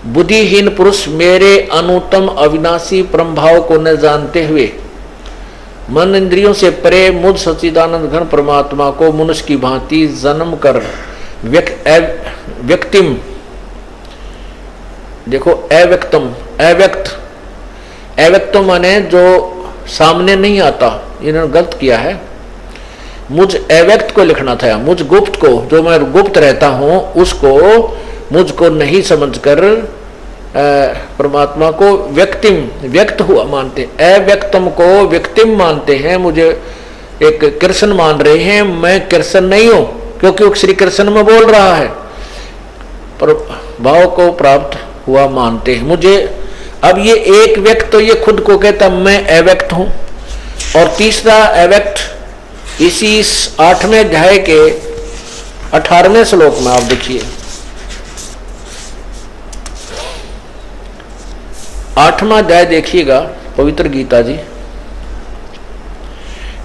[SPEAKER 2] बुद्धिहीन पुरुष मेरे अनुत्तम अविनाशी परम भाव को न जानते हुए मन इंद्रियों से परे मुझ सच्चिदानंद घन परमात्मा को मनुष्य की भांति जन्म कर व्यक्तिम, देखो अव्यक्तम माने जो सामने नहीं आता, इन्होंने गलत किया है। मुझ अव्यक्त को लिखना था, मुझ गुप्त को, जो मैं गुप्त रहता हूं उसको मुझको नहीं समझकर परमात्मा को व्यक्त हुआ मानते, अव्यक्तम को व्यक्तिम मानते हैं। मुझे एक कृष्ण मान रहे हैं, मैं कृष्ण नहीं हूं, क्योंकि वो श्री कृष्ण में बोल रहा है, पर भाव को प्राप्त हुआ मानते हैं मुझे। अब ये एक व्यक्त तो ये खुद को कहता मैं अव्यक्त हूं, और तीसरा अव्यक्त इसी 8वें अध्याय के 18वें श्लोक में आप देखिए, 8वां अध्याय देखिएगा पवित्र गीता जी,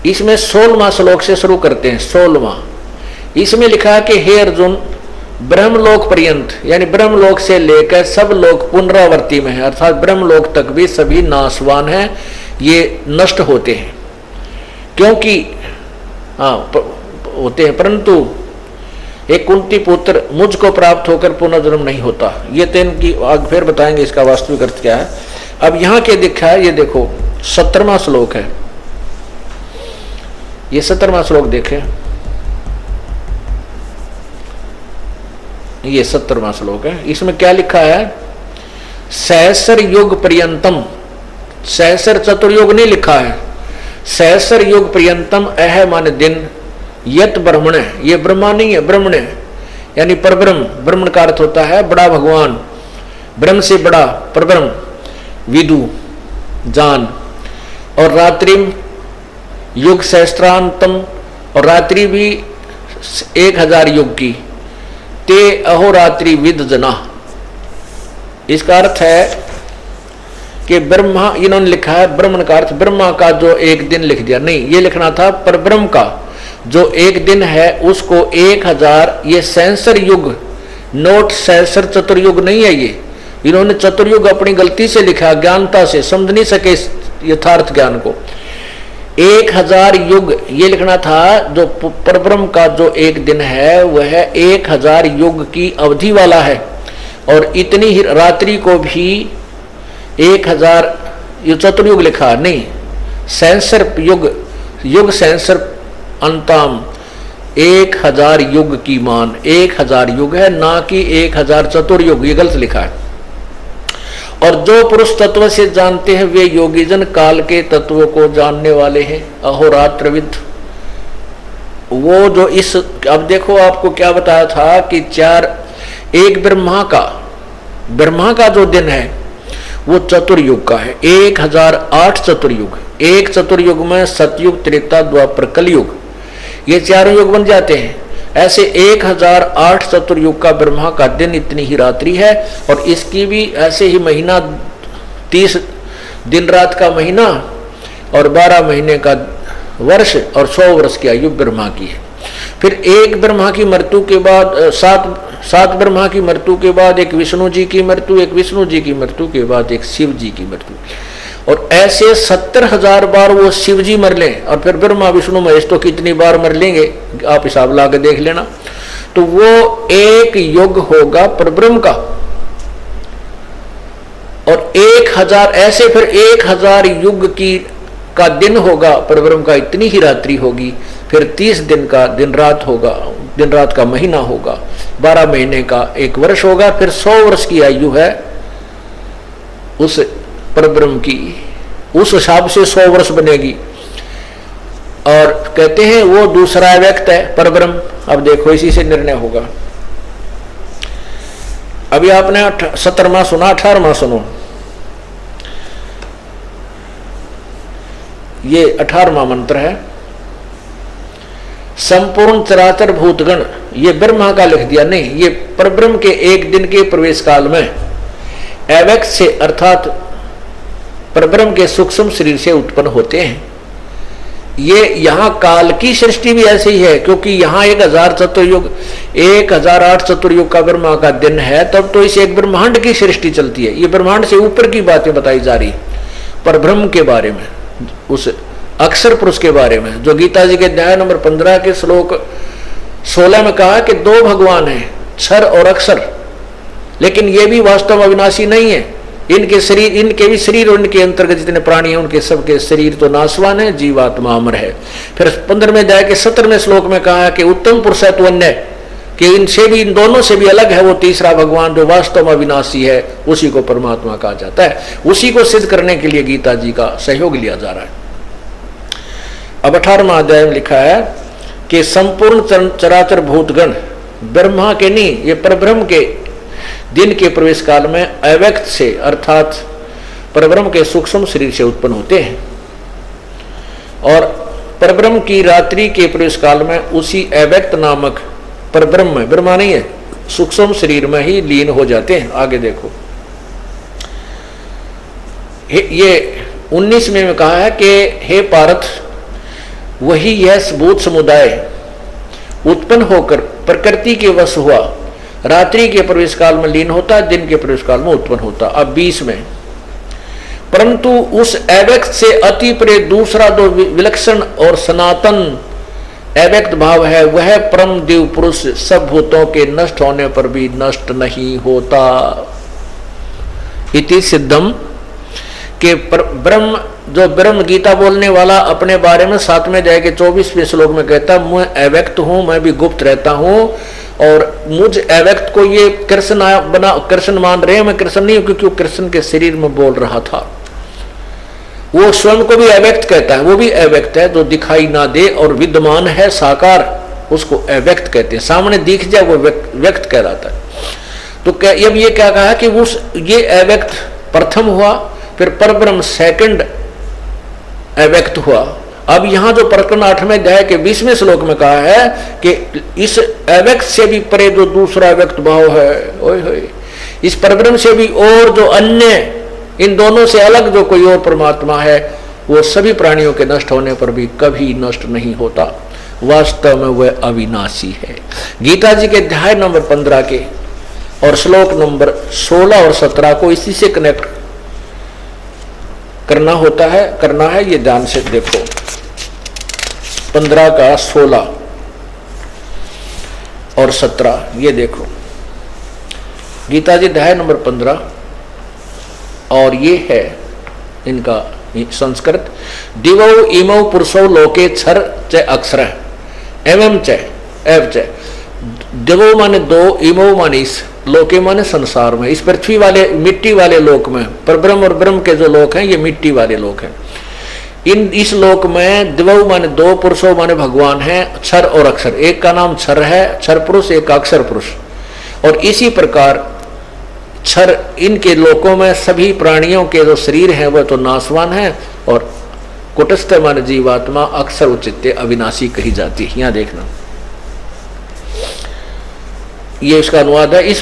[SPEAKER 2] इसमें 16वां श्लोक से शुरू करते हैं। 16वां, इसमें लिखा है कि हे अर्जुन, ब्रह्मलोक पर्यंत यानी ब्रह्मलोक से लेकर सब लोग पुनरावर्ती में है, अर्थात ब्रह्मलोक तक भी सभी नाशवान हैं, ये नष्ट होते हैं, क्योंकि होते हैं, परंतु एक कुंती पुत्र मुझको प्राप्त होकर पुनर्जन्म नहीं होता। ये तो इनकी आगे फिर बताएंगे इसका वास्तविक अर्थ क्या है। अब यहां क्या दिखा है, ये देखो 17वां श्लोक है, ये 17वां श्लोक देखें, ये 17वां श्लोक है। इसमें क्या लिखा है, सहस्र युग पर्यंतम, सहस्र चतुर्युग नहीं लिखा है, सहस्र युग पर्यंतम अह मान दिन यत ब्रह्मण, ये ब्रह्मा नहीं है, ब्रह्मण है यानी परब्रह्म। ब्रह्मण का अर्थ होता है बड़ा भगवान, ब्रह्म से बड़ा परब्रह्म, विदु जान। और रात्रिम युग सहस्त्रांतम, और रात्रि भी 1000 युग की, ते अहोरात्रि विद जना। इसका अर्थ है कि ब्रह्मा, इन्होंने लिखा है ब्रह्मण का अर्थ ब्रह्मा का जो एक दिन लिख दिया, नहीं ये लिखना था परब्रह्म का जो एक दिन है उसको 1000, ये सहस्र युग, नोट सहस्र चतुर्युग नहीं है ये, इन्होंने चतुर्युग अपनी गलती से लिखा, ज्ञानता से समझ नहीं सके यथार्थ ज्ञान को। 1000 युग ये लिखना था, जो परब्रह्म का जो एक दिन है वह 1000 युग की अवधि वाला है, और इतनी ही रात्रि को भी 1000, ये चतुर्युग लिखा नहीं, सहस्र युग, युग सहस्र अंताम, 1000 युग की मान 1000 युग है, ना कि 1000 चतुर्युग, ये गलत लिखा है। और जो पुरुष तत्व से जानते हैं वे योगीजन काल के तत्वों को जानने वाले हैं, अहोरात्रविद। वो जो इस, अब देखो आपको क्या बताया था कि एक ब्रह्मा का जो दिन है वो चतुर्युग का है, 1008 चतुर्युग, एक चतुर्युग में सतयुग, त्रेता, द्वापर, कलयुग, ये चारों युग बन जाते हैं। ऐसे 1008 चतुर्युग का ब्रह्मा का दिन इतनी ही रात्रि है, और इसकी भी ऐसे ही महीना 30 दिन रात का महीना, और 12 महीने का वर्ष, और 100 वर्ष की आयु ब्रह्मा की है। फिर एक ब्रह्मा की मृत्यु के बाद सात ब्रह्मा की मृत्यु के बाद एक विष्णु जी की मृत्यु, एक विष्णु जी की मृत्यु के बाद एक शिव जी की मृत्यु, और ऐसे 70,000 बार वो शिव जी मर लें, और फिर ब्रह्मा विष्णु महेश तो कितनी बार मर लेंगे आप हिसाब ला के देख लेना। तो वो एक युग होगा परब्रह्म का, और 1000 ऐसे फिर 1000 युग का दिन होगा परब्रह्म का, इतनी ही रात्रि होगी, फिर 30 दिन का दिन रात होगा, दिन रात का महीना होगा, 12 महीने का एक वर्ष होगा, फिर 100 वर्ष की आयु है उस परब्रह्म की, उस हिसाब से 100 वर्ष बनेगी। और कहते हैं वो दूसरा व्यक्त है परब्रह्म। अब देखो इसी से निर्णय होगा। अभी आपने 17वां सुना, 18वां सुनो, ये 18वां मंत्र है। संपूर्ण चराचर भूतगण, ये ब्रह्मा का लिख दिया, नहीं ये परब्रह्म के एक दिन के प्रवेश काल में अव्यक्त से अर्थात परब्रह्म के सूक्ष्म शरीर से उत्पन्न होते हैं। ये यहाँ काल की सृष्टि भी ऐसी ही है, क्योंकि यहाँ 1000 चतुर्युग, 1008 चतुर्युग का ब्रह्मा का दिन है, तब तो इस एक ब्रह्मांड की सृष्टि चलती है। ये ब्रह्मांड से ऊपर की बातें बताई जा रही परब्रह्म के बारे में, उस अक्षर पुरुष के बारे में, जो गीता जी के अध्याय नंबर 15 के श्लोक 16 में कहा कि 2 भगवान हैं, क्षर और अक्षर, लेकिन ये भी वास्तव अविनाशी नहीं है। इनके शरीर, इनके भी शरीर और इनके अंतर्गत जितने प्राणी हैं उनके सबके शरीर तो नाशवान है, जीवात्मा अमर है। फिर 15वें अध्याय के 17वें श्लोक में कहा है कि उत्तम पुरुष है तो अन्य, कि इनसे भी, इन दोनों से भी अलग है वो तीसरा भगवान जो वास्तव में अविनाशी है, उसी को परमात्मा कहा जाता है। उसी को सिद्ध करने के लिए गीता जी का सहयोग लिया जा रहा है। अब 18वां अध्याय में लिखा है कि संपूर्ण चराचर भूतगण ब्रह्मा के नहीं, ये परब्रह्म के दिन के प्रवेश काल में अव्यक्त से अर्थात परब्रह्म के सूक्ष्म शरीर से उत्पन्न होते हैं और परब्रह्म की रात्रि के प्रवेश काल में उसी अव्यक्त नामक परब्रह्म में, ब्रह्मा नहीं है, सूक्ष्म शरीर में ही लीन हो जाते हैं। आगे देखो, ये 19 में कहा है कि हे पार्थ, वही यह भूत समुदाय उत्पन्न होकर प्रकृति के वश हुआ, रात्रि के प्रवेश काल में लीन होता, दिन के प्रवेश काल में उत्पन्न होता। अब 20 में, परंतु उस अव्यक्त से अति परे दूसरा दो विलक्षण और सनातन अव्यक्त भाव है, वह परम देव पुरुष सब भूतों के नष्ट होने पर भी नष्ट नहीं होता। इति सिद्धम के ब्रह्म, जो ब्रह्म गीता बोलने वाला अपने बारे में 7वें अध्याय के 24वें श्लोक में कहता, मैं अव्यक्त हूं, मैं भी गुप्त रहता हूं और मुझ अव्यक्त को ये कृष्ण मान रहे हैं, मैं कृष्ण नहीं हूं, क्योंकि वो कृष्ण के शरीर में बोल रहा था। वो स्वयं को भी अव्यक्त कहता है, वो भी अव्यक्त है, जो दिखाई ना दे और विद्यमान है साकार, उसको अव्यक्त कहते हैं। सामने दिख जाए वो व्यक्त कहलाता है। तो अब ये क्या कहा कि ये अव्यक्त प्रथम हुआ, फिर परब्रह्म सेकंड अव्यक्त हुआ। अब यहां जो प्रकरण 8वें अध्याय के 20वें श्लोक में कहा है कि इस अव्यक्त से भी परे जो दूसरा अव्यक्त भाव है, ओए होए, इस परब्रह्म से भी और जो अन्य, इन दोनों से अलग जो कोई और परमात्मा है, वो सभी प्राणियों के नष्ट होने पर भी कभी नष्ट नहीं होता। वास्तव में वह अविनाशी है। गीता जी के अध्याय नंबर 15 के और श्लोक नंबर 16 और 17 को इसी से कनेक्ट करना है। ये ध्यान से देखो, 15 का 16 और 17, ये देखो गीता जी अध्याय नंबर 15 और ये है इनका संस्कृत। दिवौ इमौ पुरुषौ लोके क्षर च अक्षर एवं च एव च। दिवौ माने दो, इमौ माने इस, लोके माने संसार में, इस पृथ्वी वाले मिट्टी वाले लोक में, पर ब्रह्म और ब्रह्म के जो लोक हैं ये मिट्टी वाले लोक हैं। इस लोक में दिवौ माने दो, पुरुषों माने भगवान हैं, क्षर और अक्षर, एक का नाम क्षर है, क्षर पुरुष, एक अक्षर पुरुष। और इसी प्रकार क्षर, इनके लोकों में सभी प्राणियों के जो शरीर हैं वह तो नाशवान है और कुटस्थ माने जीवात्मा अक्षर उचित अविनाशी कही जाती है। यहां देखना, ये इसका अनुवाद है। इस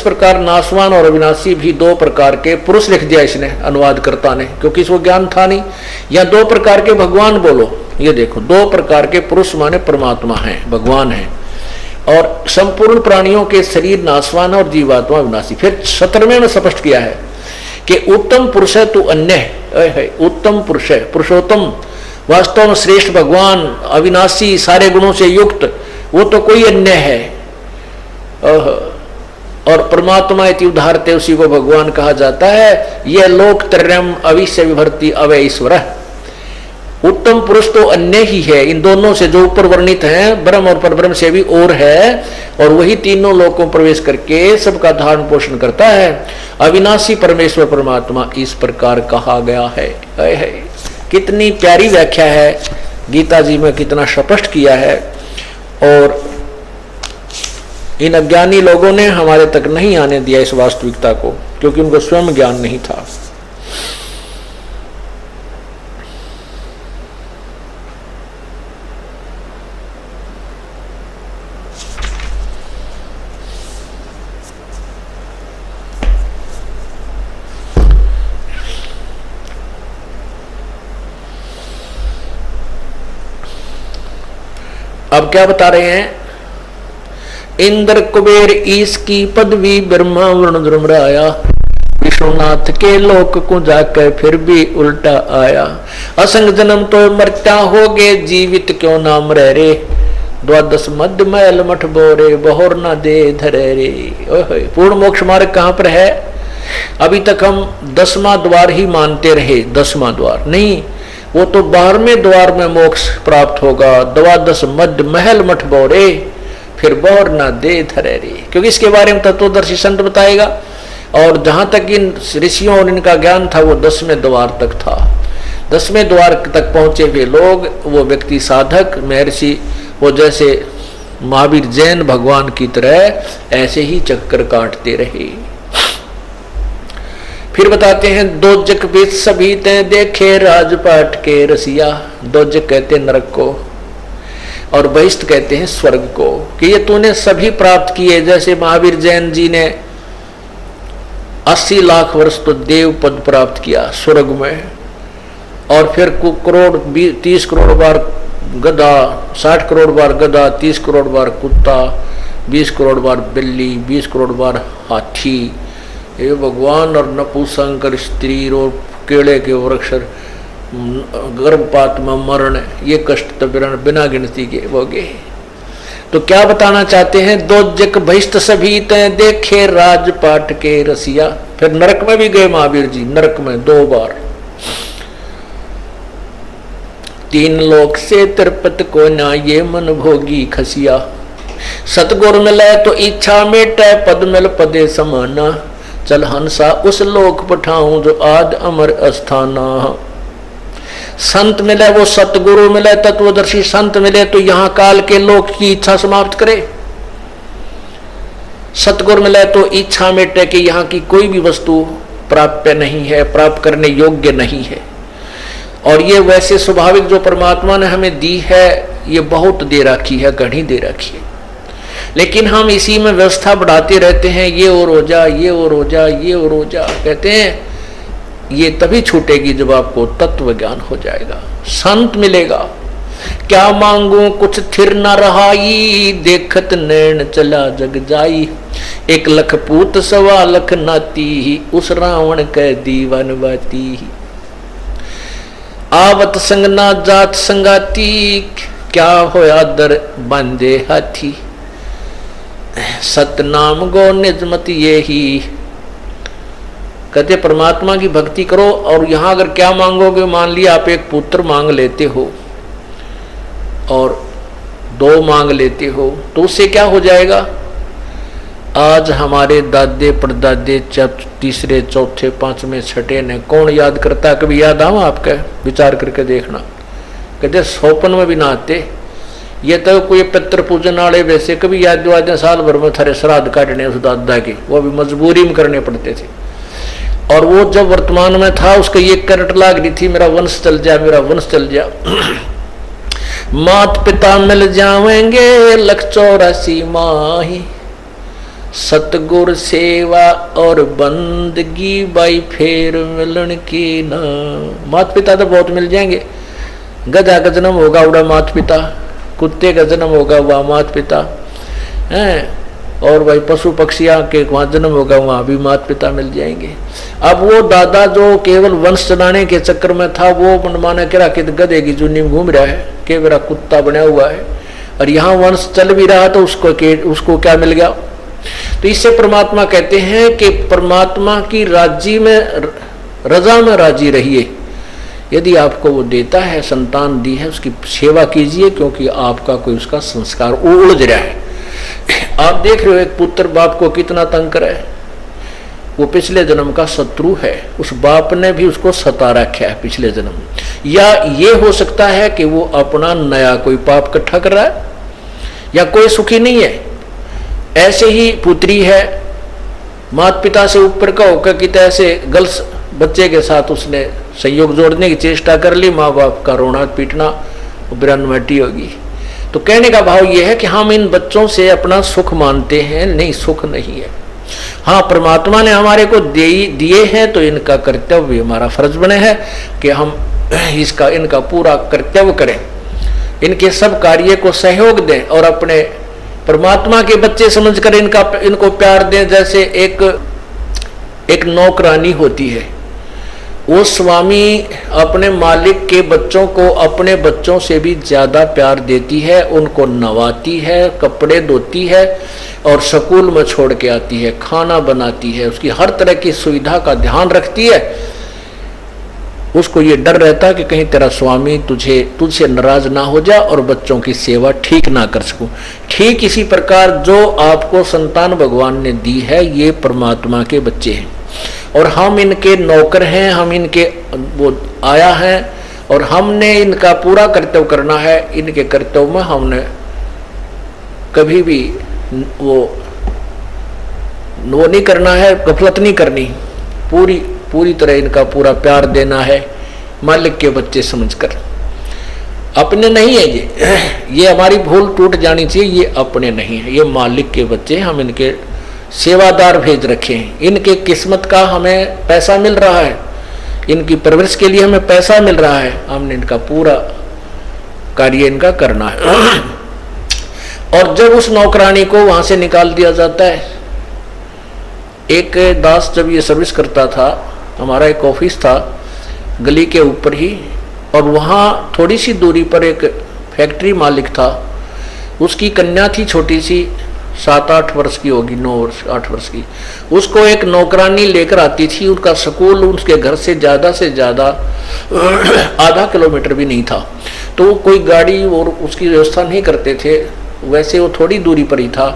[SPEAKER 2] प्रकार नाशवान और अविनाशी भी दो प्रकार के पुरुष लिख दिया इसने, अनुवादकर्ता ने, क्योंकि इसको ज्ञान था नहीं। या दो प्रकार के भगवान बोलो, ये देखो, दो प्रकार के पुरुष माने परमात्मा है, भगवान है, और संपूर्ण प्राणियों के शरीर नाशवान और जीवात्मा अविनाशी। फिर 17वें में स्पष्ट किया है कि उत्तम पुरुष है तू अन्य है, उत्तम पुरुष है, पुरुषोत्तम, वास्तव में श्रेष्ठ भगवान, अविनाशी, सारे गुणों से युक्त, वो तो कोई अन्य है। और परमात्मा इति उदाहरते, उसी को भगवान कहा जाता है। यह लोक त्रयम् अविश्य विभर्ति अवय ईश्वर। उत्तम पुरुष तो अन्य ही है, इन दोनों से जो ऊपर वर्णित हैं, ब्रह्म और परब्रह्म से भी और है, और वही तीनों लोकों में प्रवेश करके सबका धारण पोषण करता है। अविनाशी परमेश्वर परमात्मा इस प्रकार कहा गया है। कितनी प्यारी व्याख्या है गीता जी में, कितना स्पष्ट किया है। और इन अज्ञानी लोगों ने हमारे तक नहीं आने दिया इस वास्तविकता को, क्योंकि उनको स्वयं ज्ञान नहीं था। अब क्या बता रहे हैं? इंद्र कुबेर ईश की पदवी ब्रह्मा वरुण धर्मराया, विश्वनाथ के लोक को जाकर फिर भी उल्टा आया। असंग जन्म तो मरता होगे, जीवित क्यों नाम रह रे, द्वादश मध्य मैल मठ बोरे, बहोर ना दे धरे रे। पूर्ण मोक्ष मार्ग कहाँ पर है? अभी तक हम 10वां द्वार ही मानते रहे, 10वां द्वार नहीं, वो तो 12वें द्वार में मोक्ष प्राप्त होगा। द्वादश मध्य महल मठ बोरे, फिर बौर ना दे धरे रे, क्योंकि इसके बारे में तत्वदर्शी संत बताएगा। और जहां तक इन ऋषियों और इनका ज्ञान था वो 10वें द्वार तक था। 10वें द्वार तक पहुंचे हुए लोग, वो व्यक्ति साधक महर्षि, वो जैसे महावीर जैन भगवान की तरह ऐसे ही चक्कर काटते रहे। फिर बताते हैं, दोजक बीच सभी ते देखे राजपाट के रसिया। दोजक कहते हैं नरक को और बहिष्ठ कहते हैं स्वर्ग को, कि ये तूने सभी प्राप्त किए। जैसे महावीर जैन जी ने 80 लाख वर्ष तो देव पद प्राप्त किया स्वर्ग में, और फिर करोड़ 30 करोड़ बार गधा, 60 करोड़ बार गधा, 30 करोड़ बार कुत्ता, 20 करोड़ बार बिल्ली, 20 करोड़ बार हाथी, ये भगवान, और नपुंसक स्त्री और केले के वृक्ष, गर्भपात में मरण, ये कष्ट तो बिना गिनती के हो गए। तो क्या बताना चाहते हैं, दोजक बहिष्ठ सभी तय देखे राजपाट के रसिया। फिर नरक में भी गए महावीर जी, नरक में 2 बार। 3 लोक से तिरपत को ना ये मन भोगी खसिया। सतगुर मिले तो इच्छा मेटे, पद मिल पदे समाना। चल हंसा उस लोक पठाऊं जो आद अमर अस्थाना। संत मिले, वो सतगुरु मिले, तत्वदर्शी संत मिले तो यहाँ काल के लोक की इच्छा समाप्त करे। सतगुरु मिले तो इच्छा मेटे कि यहाँ की कोई भी वस्तु प्राप्य नहीं है, प्राप्त करने योग्य नहीं है। और ये वैसे स्वाभाविक जो परमात्मा ने हमें दी है, ये बहुत दे रखी है, घनी दे रखी है, लेकिन हम इसी में व्यवस्था बढ़ाते रहते हैं, ये और हो जा, ये और हो जा, ये और हो जा। कहते हैं ये तभी छूटेगी जब आपको तत्व ज्ञान हो जाएगा, संत मिलेगा। क्या मांगू कुछ थिर न रहाई, देखत नैन चला जग जाई। 1 लख पूत 1.25 लख नाती, उस रावण कै दीवान बाती। आवत संग ना जात संगाती, क्या होया दर बांधे हाथी। सतनाम गो निजमत ये ही। कहते परमात्मा की भक्ति करो, और यहां अगर क्या मांगोगे, मान लिया आप एक पुत्र मांग लेते हो और 2 मांग लेते हो, तो उससे क्या हो जाएगा। आज हमारे दादे परदादे 3रे 4थे 5वें 6ठे ने कौन याद करता, कभी याद आवा आपका, विचार करके देखना। कहते सोपन में भी ना आते, ये तो कोई पितृ पूजन वाले वैसे कभी याद दिवाते साल भर में थारे श्राद्ध काटने उस दादा के, वो भी मजबूरी में करने पड़ते थे। और वो जब वर्तमान में था, उसको ये करट लाग रही थी, मेरा वंश चल जाए, मेरा वंश चल जाए। मात पिता मिल जाएंगे 184 माही, सतगुर सेवा और बंदगी बाई फेर मिलन की ना। मात पिता तो बहुत मिल जाएंगे, गधा का जन्म होगा उड़ा मात पिता, कुत्ते का जन्म होगा वह मात पिता हैं, और भाई पशु पक्षियां के वहां जन्म होगा वहां भी मात पिता मिल जाएंगे। अब वो दादा जो केवल वंश चलाने के चक्कर में था, वो मनमाना करा के गधे की जुन्नी में घूम रहा है, के मेरा कुत्ता बना हुआ है, और यहाँ वंश चल भी रहा तो उसको क्या मिल गया। तो इससे परमात्मा कहते हैं कि परमात्मा की राजी में, रजा में राजी रहिए। यदि आपको वो देता है, संतान दी है, उसकी सेवा कीजिए, क्योंकि आपका कोई उसका संस्कार उलझ रहा है। आप देख रहे हो एक पुत्र बाप को कितना तंग करे, वो पिछले जन्म का शत्रु है, उस बाप ने भी उसको सता रखा है पिछले जन्म। या ये हो सकता है कि वो अपना नया कोई पाप इकट्ठा कर रहा है, या कोई सुखी नहीं है। ऐसे ही पुत्री है, माता पिता से ऊपर का होकर कि ऐसे गलत बच्चे के साथ उसने संयोग जोड़ने की चेष्टा कर ली, माँ बाप का रोना पीटना बिरानमटी होगी। तो कहने का भाव यह है कि हम इन बच्चों से अपना सुख मानते हैं, नहीं, सुख नहीं है। हाँ, परमात्मा ने हमारे को दिए हैं, तो इनका कर्तव्य हमारा फर्ज बने है कि हम इनका पूरा कर्तव्य करें, इनके सब कार्य को सहयोग दें, और अपने परमात्मा के बच्चे समझकर इनको प्यार दें। जैसे एक नौकरानी होती है, वो स्वामी अपने मालिक के बच्चों को अपने बच्चों से भी ज्यादा प्यार देती है, उनको नवाती है, कपड़े धोती है, और स्कूल में छोड़ के आती है, खाना बनाती है, उसकी हर तरह की सुविधा का ध्यान रखती है। उसको ये डर रहता है कि कहीं तेरा स्वामी तुझसे नाराज ना हो जाए और बच्चों की सेवा ठीक ना कर सकूं। ठीक इसी प्रकार जो आपको संतान भगवान ने दी है, ये परमात्मा के बच्चे हैं। और हम इनके नौकर हैं, हम इनके वो आया है और हमने इनका पूरा कर्तव्य करना है। इनके कर्तव्य में हमने कभी भी वो नहीं करना है, गफलत नहीं करनी, पूरी तरह इनका पूरा प्यार देना है, मालिक के बच्चे समझकर। अपने नहीं है ये हमारी भूल टूट जानी चाहिए, ये अपने नहीं है, ये मालिक के बच्चे, हम इनके सेवादार भेज रखे हैं। इनके किस्मत का हमें पैसा मिल रहा है, इनकी परवरिश के लिए हमें पैसा मिल रहा है, हमने इनका पूरा कार्य इनका करना है। और जब उस नौकरानी को वहां से निकाल दिया जाता है, एक दास जब ये सर्विस करता था, हमारा एक ऑफिस था गली के ऊपर ही, और वहाँ थोड़ी सी दूरी पर एक फैक्ट्री मालिक था, उसकी कन्या थी छोटी सी, 7-8 वर्ष की होगी, 9-8 वर्ष की। उसको एक नौकरानी लेकर आती थी, उनका स्कूल उसके घर से ज़्यादा आधा किलोमीटर भी नहीं था, तो कोई गाड़ी और उसकी व्यवस्था नहीं करते थे, वैसे वो थोड़ी दूरी पर ही था।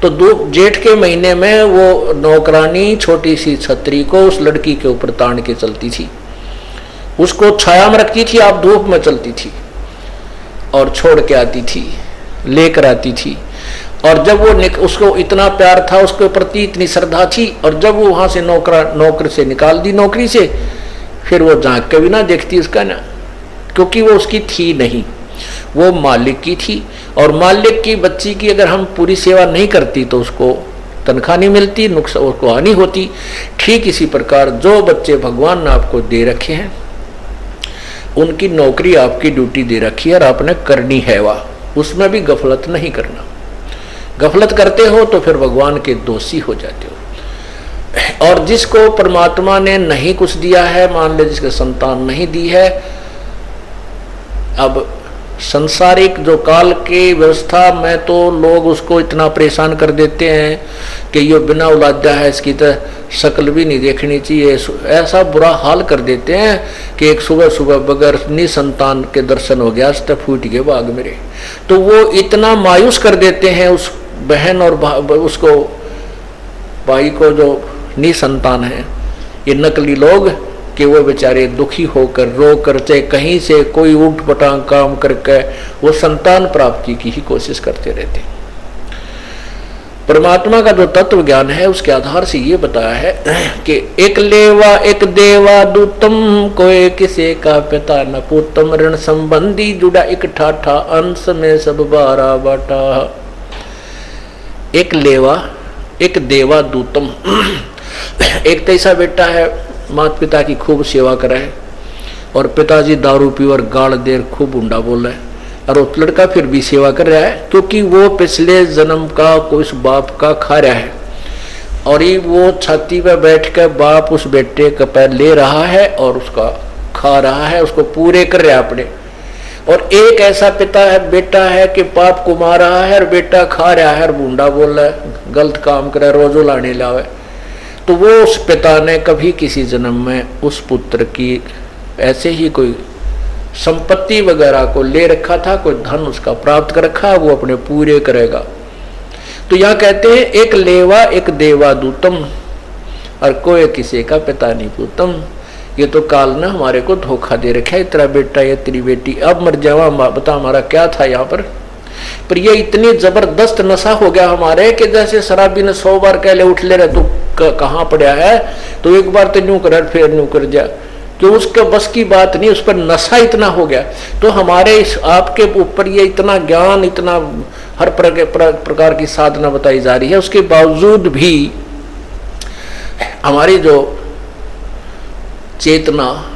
[SPEAKER 2] तो जेठ के महीने में वो नौकरानी छोटी सी छतरी को उस लड़की के ऊपर तान के चलती थी, उसको छाया में रखती थी, आप धूप में चलती थी और छोड़ के आती थी, लेकर आती थी। और जब वो उसको इतना प्यार था, उसके प्रति इतनी श्रद्धा थी, और जब वो वहां से नौकर से निकाल दी नौकरी से, फिर वो झांक के भी ना देखती उसका ना, क्योंकि वो उसकी थी नहीं, वो मालिक की थी। और मालिक की बच्ची की अगर हम पूरी सेवा नहीं करती तो उसको तनख्वाह नहीं मिलती, नुकसान उसको हानि होती। ठीक इसी प्रकार जो बच्चे भगवान ने आपको दे रखे हैं, उनकी नौकरी आपकी ड्यूटी दे रखी है और आपने करनी है, वह उसमें भी गफलत नहीं करना। गफलत करते हो तो फिर भगवान के दोषी हो जाते हो। और जिसको परमात्मा ने नहीं कुछ दिया है, मान लो जिसके संतान नहीं दी है, अब संसारिक जो काल के व्यवस्था में तो लोग उसको इतना परेशान कर देते हैं कि ये बिना औलादा है, इसकी तो शक्ल भी नहीं देखनी चाहिए, ऐसा बुरा हाल कर देते हैं कि एक सुबह बगैर निसंतान के दर्शन हो गया, तो फूट गए बाग मेरे। तो वो इतना मायूस कर देते हैं उस बहन और उसको भाई को जो निसंतान है, ये नकली लोग, कि वो बेचारे दुखी होकर रो कर चाहे कहीं से कोई ऊट पटांग काम करके वो संतान प्राप्ति की ही कोशिश करते रहते हैं। परमात्मा का जो तत्व ज्ञान है उसके आधार से ये बताया है कि एक लेवा एक देवा दूतम, कोई किसे का पिता न पूतम, ऋण संबंधी जुड़ा एक ठाठा, अंश में सब 12 बाटा। एक लेवा एक देवा दूतम, एक तैसा बेटा है माता पिता की खूब सेवा करे और पिताजी दारू पी और गाल देर खूब उंडा बोल रहा है, और वो लड़का फिर भी सेवा कर रहा है क्योंकि वो पिछले जन्म का कोई उस बाप का खा रहा है, और ये वो छाती पे बैठ कर बाप उस बेटे का पैर ले रहा है और उसका खा रहा है, उसको पूरे कर रहा है अपने। और एक ऐसा पिता है बेटा है कि बाप को मार रहा है और बेटा खा रहा है और बूंडा बोल रहा है, गलत काम कर रहा है, रोजो लाने लावे। तो वो उस पिता ने कभी किसी जन्म में उस पुत्र की ऐसे ही कोई संपत्ति वगैरह को ले रखा था, कोई धन उसका प्राप्त कर रखा, वो अपने पूरे करेगा। तो यहाँ कहते हैं एक लेवा एक देवा दूतम, और कोई किसी का पिता नहीं पूतम। ये तो काल ने हमारे को धोखा दे रखा है, तेरा बेटा ये तेरी बेटी, अब मर जावा, बता हमारा क्या था यहाँ पर ये इतनी जबरदस्त नशा हो गया हमारे कि जैसे शराबी ने 100 बार कह ले उठ ले रहे, तू कहाँ पड़ा है, तो एक बार तो न्यू कर फिर न्यू कर जा, कि उसके बस की बात नहीं, उस पर नशा इतना हो गया। तो हमारे आपके ऊपर ये इतना ज्ञान, इतना हर प्रकार की साधना बताई जा रही है, उसके बावजूद भी हमारी जो चेतना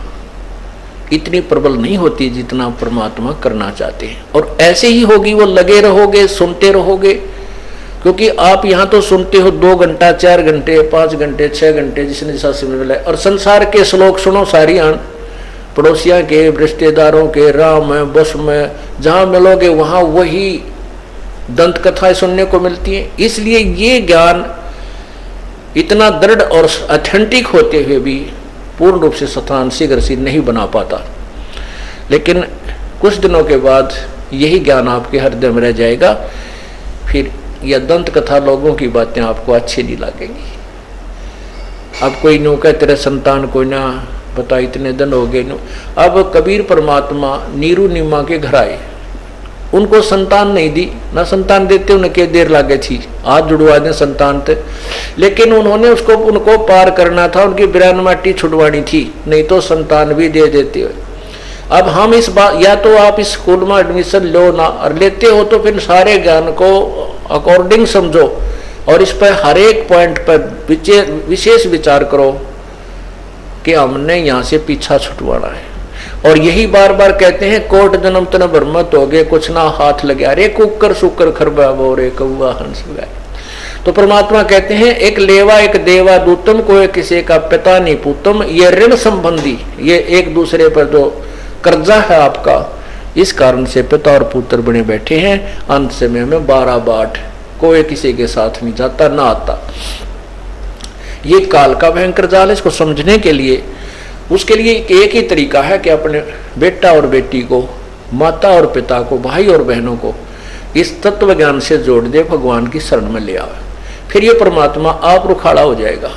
[SPEAKER 2] इतनी प्रबल नहीं होती जितना परमात्मा करना चाहते हैं। और ऐसे ही होगी, वो लगे रहोगे, सुनते रहोगे, क्योंकि आप यहाँ तो सुनते हो 2 घंटा 4 घंटे 5 घंटे 6 घंटे जिसने जैसा समय मिला, और संसार के श्लोक सुनो सारी आन, पड़ोसिया के, रिश्तेदारों के, राम में बस में जहाँ मिलोगे वहाँ वही दंत कथाएं सुनने को मिलती हैं। इसलिए ये ज्ञान इतना दृढ़ और ऑथेंटिक होते हुए भी पूर्ण रूप से स्थान शीघ्र से नहीं बना पाता, लेकिन कुछ दिनों के बाद यही ज्ञान आपके हृदय में रह जाएगा। फिर यह दंत कथा लोगों की बातें आपको अच्छी नहीं लगेंगी। अब कोई नो कह तेरे संतान कोई ना बता, इतने दिन हो गए नो। अब कबीर परमात्मा नीरू नीमा के घर आए, उनको संतान नहीं दी ना, संतान देते उनके देर लागे थी, हाथ जुड़वा दें संतान थे, लेकिन उन्होंने उनको पार करना था, उनकी बिरान माटी छुड़वानी थी, नहीं तो संतान भी दे देते। अब हम इस बात, या तो आप इस स्कूल में एडमिशन लो ना, और लेते हो तो फिर सारे ज्ञान को अकॉर्डिंग समझो और इस पर हर एक पॉइंट पर विशेष विचार करो कि हमने यहाँ से पीछा छुटवाना है। और यही बार बार कहते हैं, कोट जन्म तन भ्रमत हो गए, कुछ ना हाथ लगे, अरे कुकर सुकर खरबा बोरे कौआ हंस गए। तो परमात्मा कहते हैं, एक लेवा एक देवा दूतम, कोई किसी का पिता नहीं पूतम। ये ऋण संबंधी, ये एक दूसरे पर जो कर्जा है आपका, इस कारण से पिता और पुत्र बने बैठे हैं। अंत समय में 12 बाट, कोई किसी के साथ नहीं जाता ना आता। ये काल का भयंकर जाल है। इसको समझने के लिए, उसके लिए एक ही तरीका है कि अपने बेटा और बेटी को, माता और पिता को, भाई और बहनों को इस तत्व ज्ञान से जोड़ दे, भगवान की शरण में ले आवे। फिर ये परमात्मा आप रुखाड़ा हो जाएगा,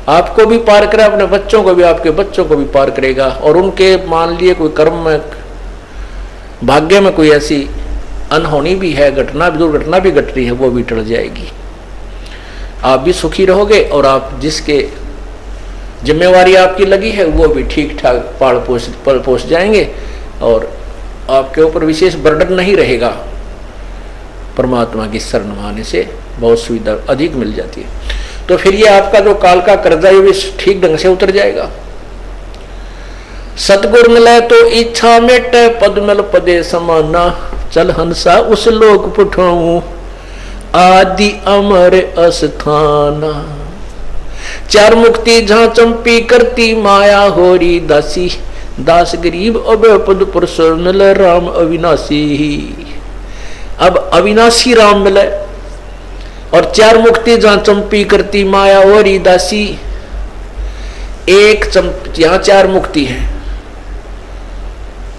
[SPEAKER 2] आपको भी पार करे, अपने बच्चों को भी, आपके बच्चों को भी पार करेगा। और उनके मान लिए कोई कर्म में, भाग्य में कोई ऐसी अनहोनी भी है, घटना भी, दुर्घटना भी घट रही है, वो भी टल जाएगी। आप भी सुखी रहोगे और आप जिसके जिम्मेवारी आपकी लगी है वो भी ठीक ठाक पल पोष जाएंगे और आपके ऊपर विशेष बर्डन नहीं रहेगा। परमात्मा की शरण में आने से बहुत सुविधा अधिक मिल जाती है। तो फिर ये आपका जो काल का कर्जा ये भी ठीक ढंग से उतर जाएगा। सतगुर मिले तो इच्छा मेटे, पद मिल पदे समाना, चल हंसा उस लोक पुठाऊं, आदि अमर अस्थाना। चार मुक्ति जहां चंपी करती, माया होरी दासी, दास गरीब अभय पद पुरुष मिले, राम अविनाशी। अब अविनाशी राम मिले और चार मुक्ति जहां चंपी करती, माया होरी दासी। एक यहां 4 मुक्ति है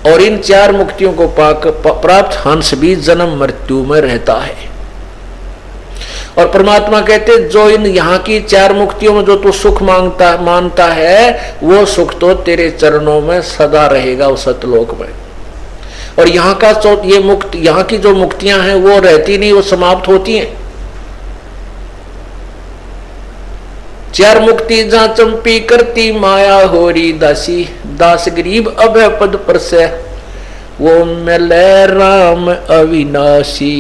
[SPEAKER 2] और इन 4 मुक्तियों को प्राप्त हंस भी जन्म मृत्यु में रहता है। और परमात्मा कहते, जो इन यहाँ की 4 मुक्तियों में जो तू सुख मानता है, वो सुख तो तेरे चरणों में सदा रहेगा उस सतलोक में। और यहाँ का ये मुक्ति, यहाँ की जो मुक्तियां हैं वो रहती नहीं, वो समाप्त होती हैं। 4 मुक्ति जहां चंपी करती, माया होरी दासी, दास गरीब अभय पद पर से, वो मिले राम अविनाशी।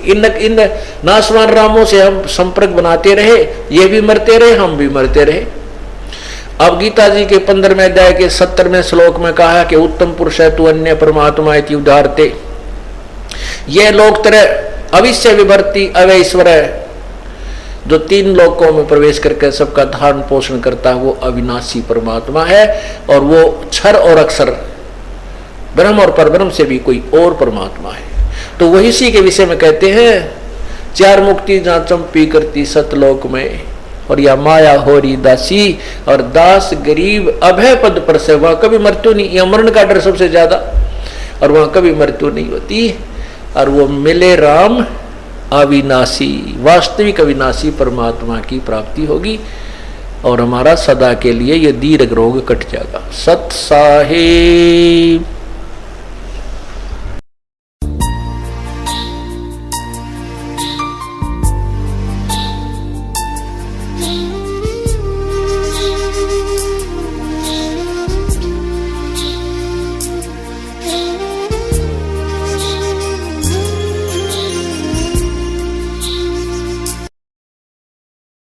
[SPEAKER 2] इन नासवान रामों से हम संपर्क बनाते रहे, ये भी मरते रहे, हम भी मरते रहे। अब गीता जी के 15वें अध्याय के 70वें श्लोक में कहा कि उत्तम पुरुष है तू अन्य परमात्मा इति उदारते। ये लोक तरह अविश्य विभर्ति अवैश्वर है, जो 3 लोकों में प्रवेश करके सबका धारण पोषण करता है, वो अविनाशी परमात्मा है। और वो क्षर और अक्षर, ब्रह्म और परब्रह्म से भी कोई और परमात्मा है। तो वही इसी के विषय में कहते हैं, 4 मुक्ति जहां चंपी करती सतलोक में, और या माया होरी दासी, और दास गरीब अभय पद पर से, वहां कभी मृत्यु नहीं, या मरण का डर सबसे ज्यादा, और वहां कभी मृत्यु नहीं होती। और वो मिले राम अविनाशी, वास्तविक अविनाशी परमात्मा की प्राप्ति होगी और हमारा सदा के लिए ये दीर्घ रोग कट जाएगा। सत साहिब।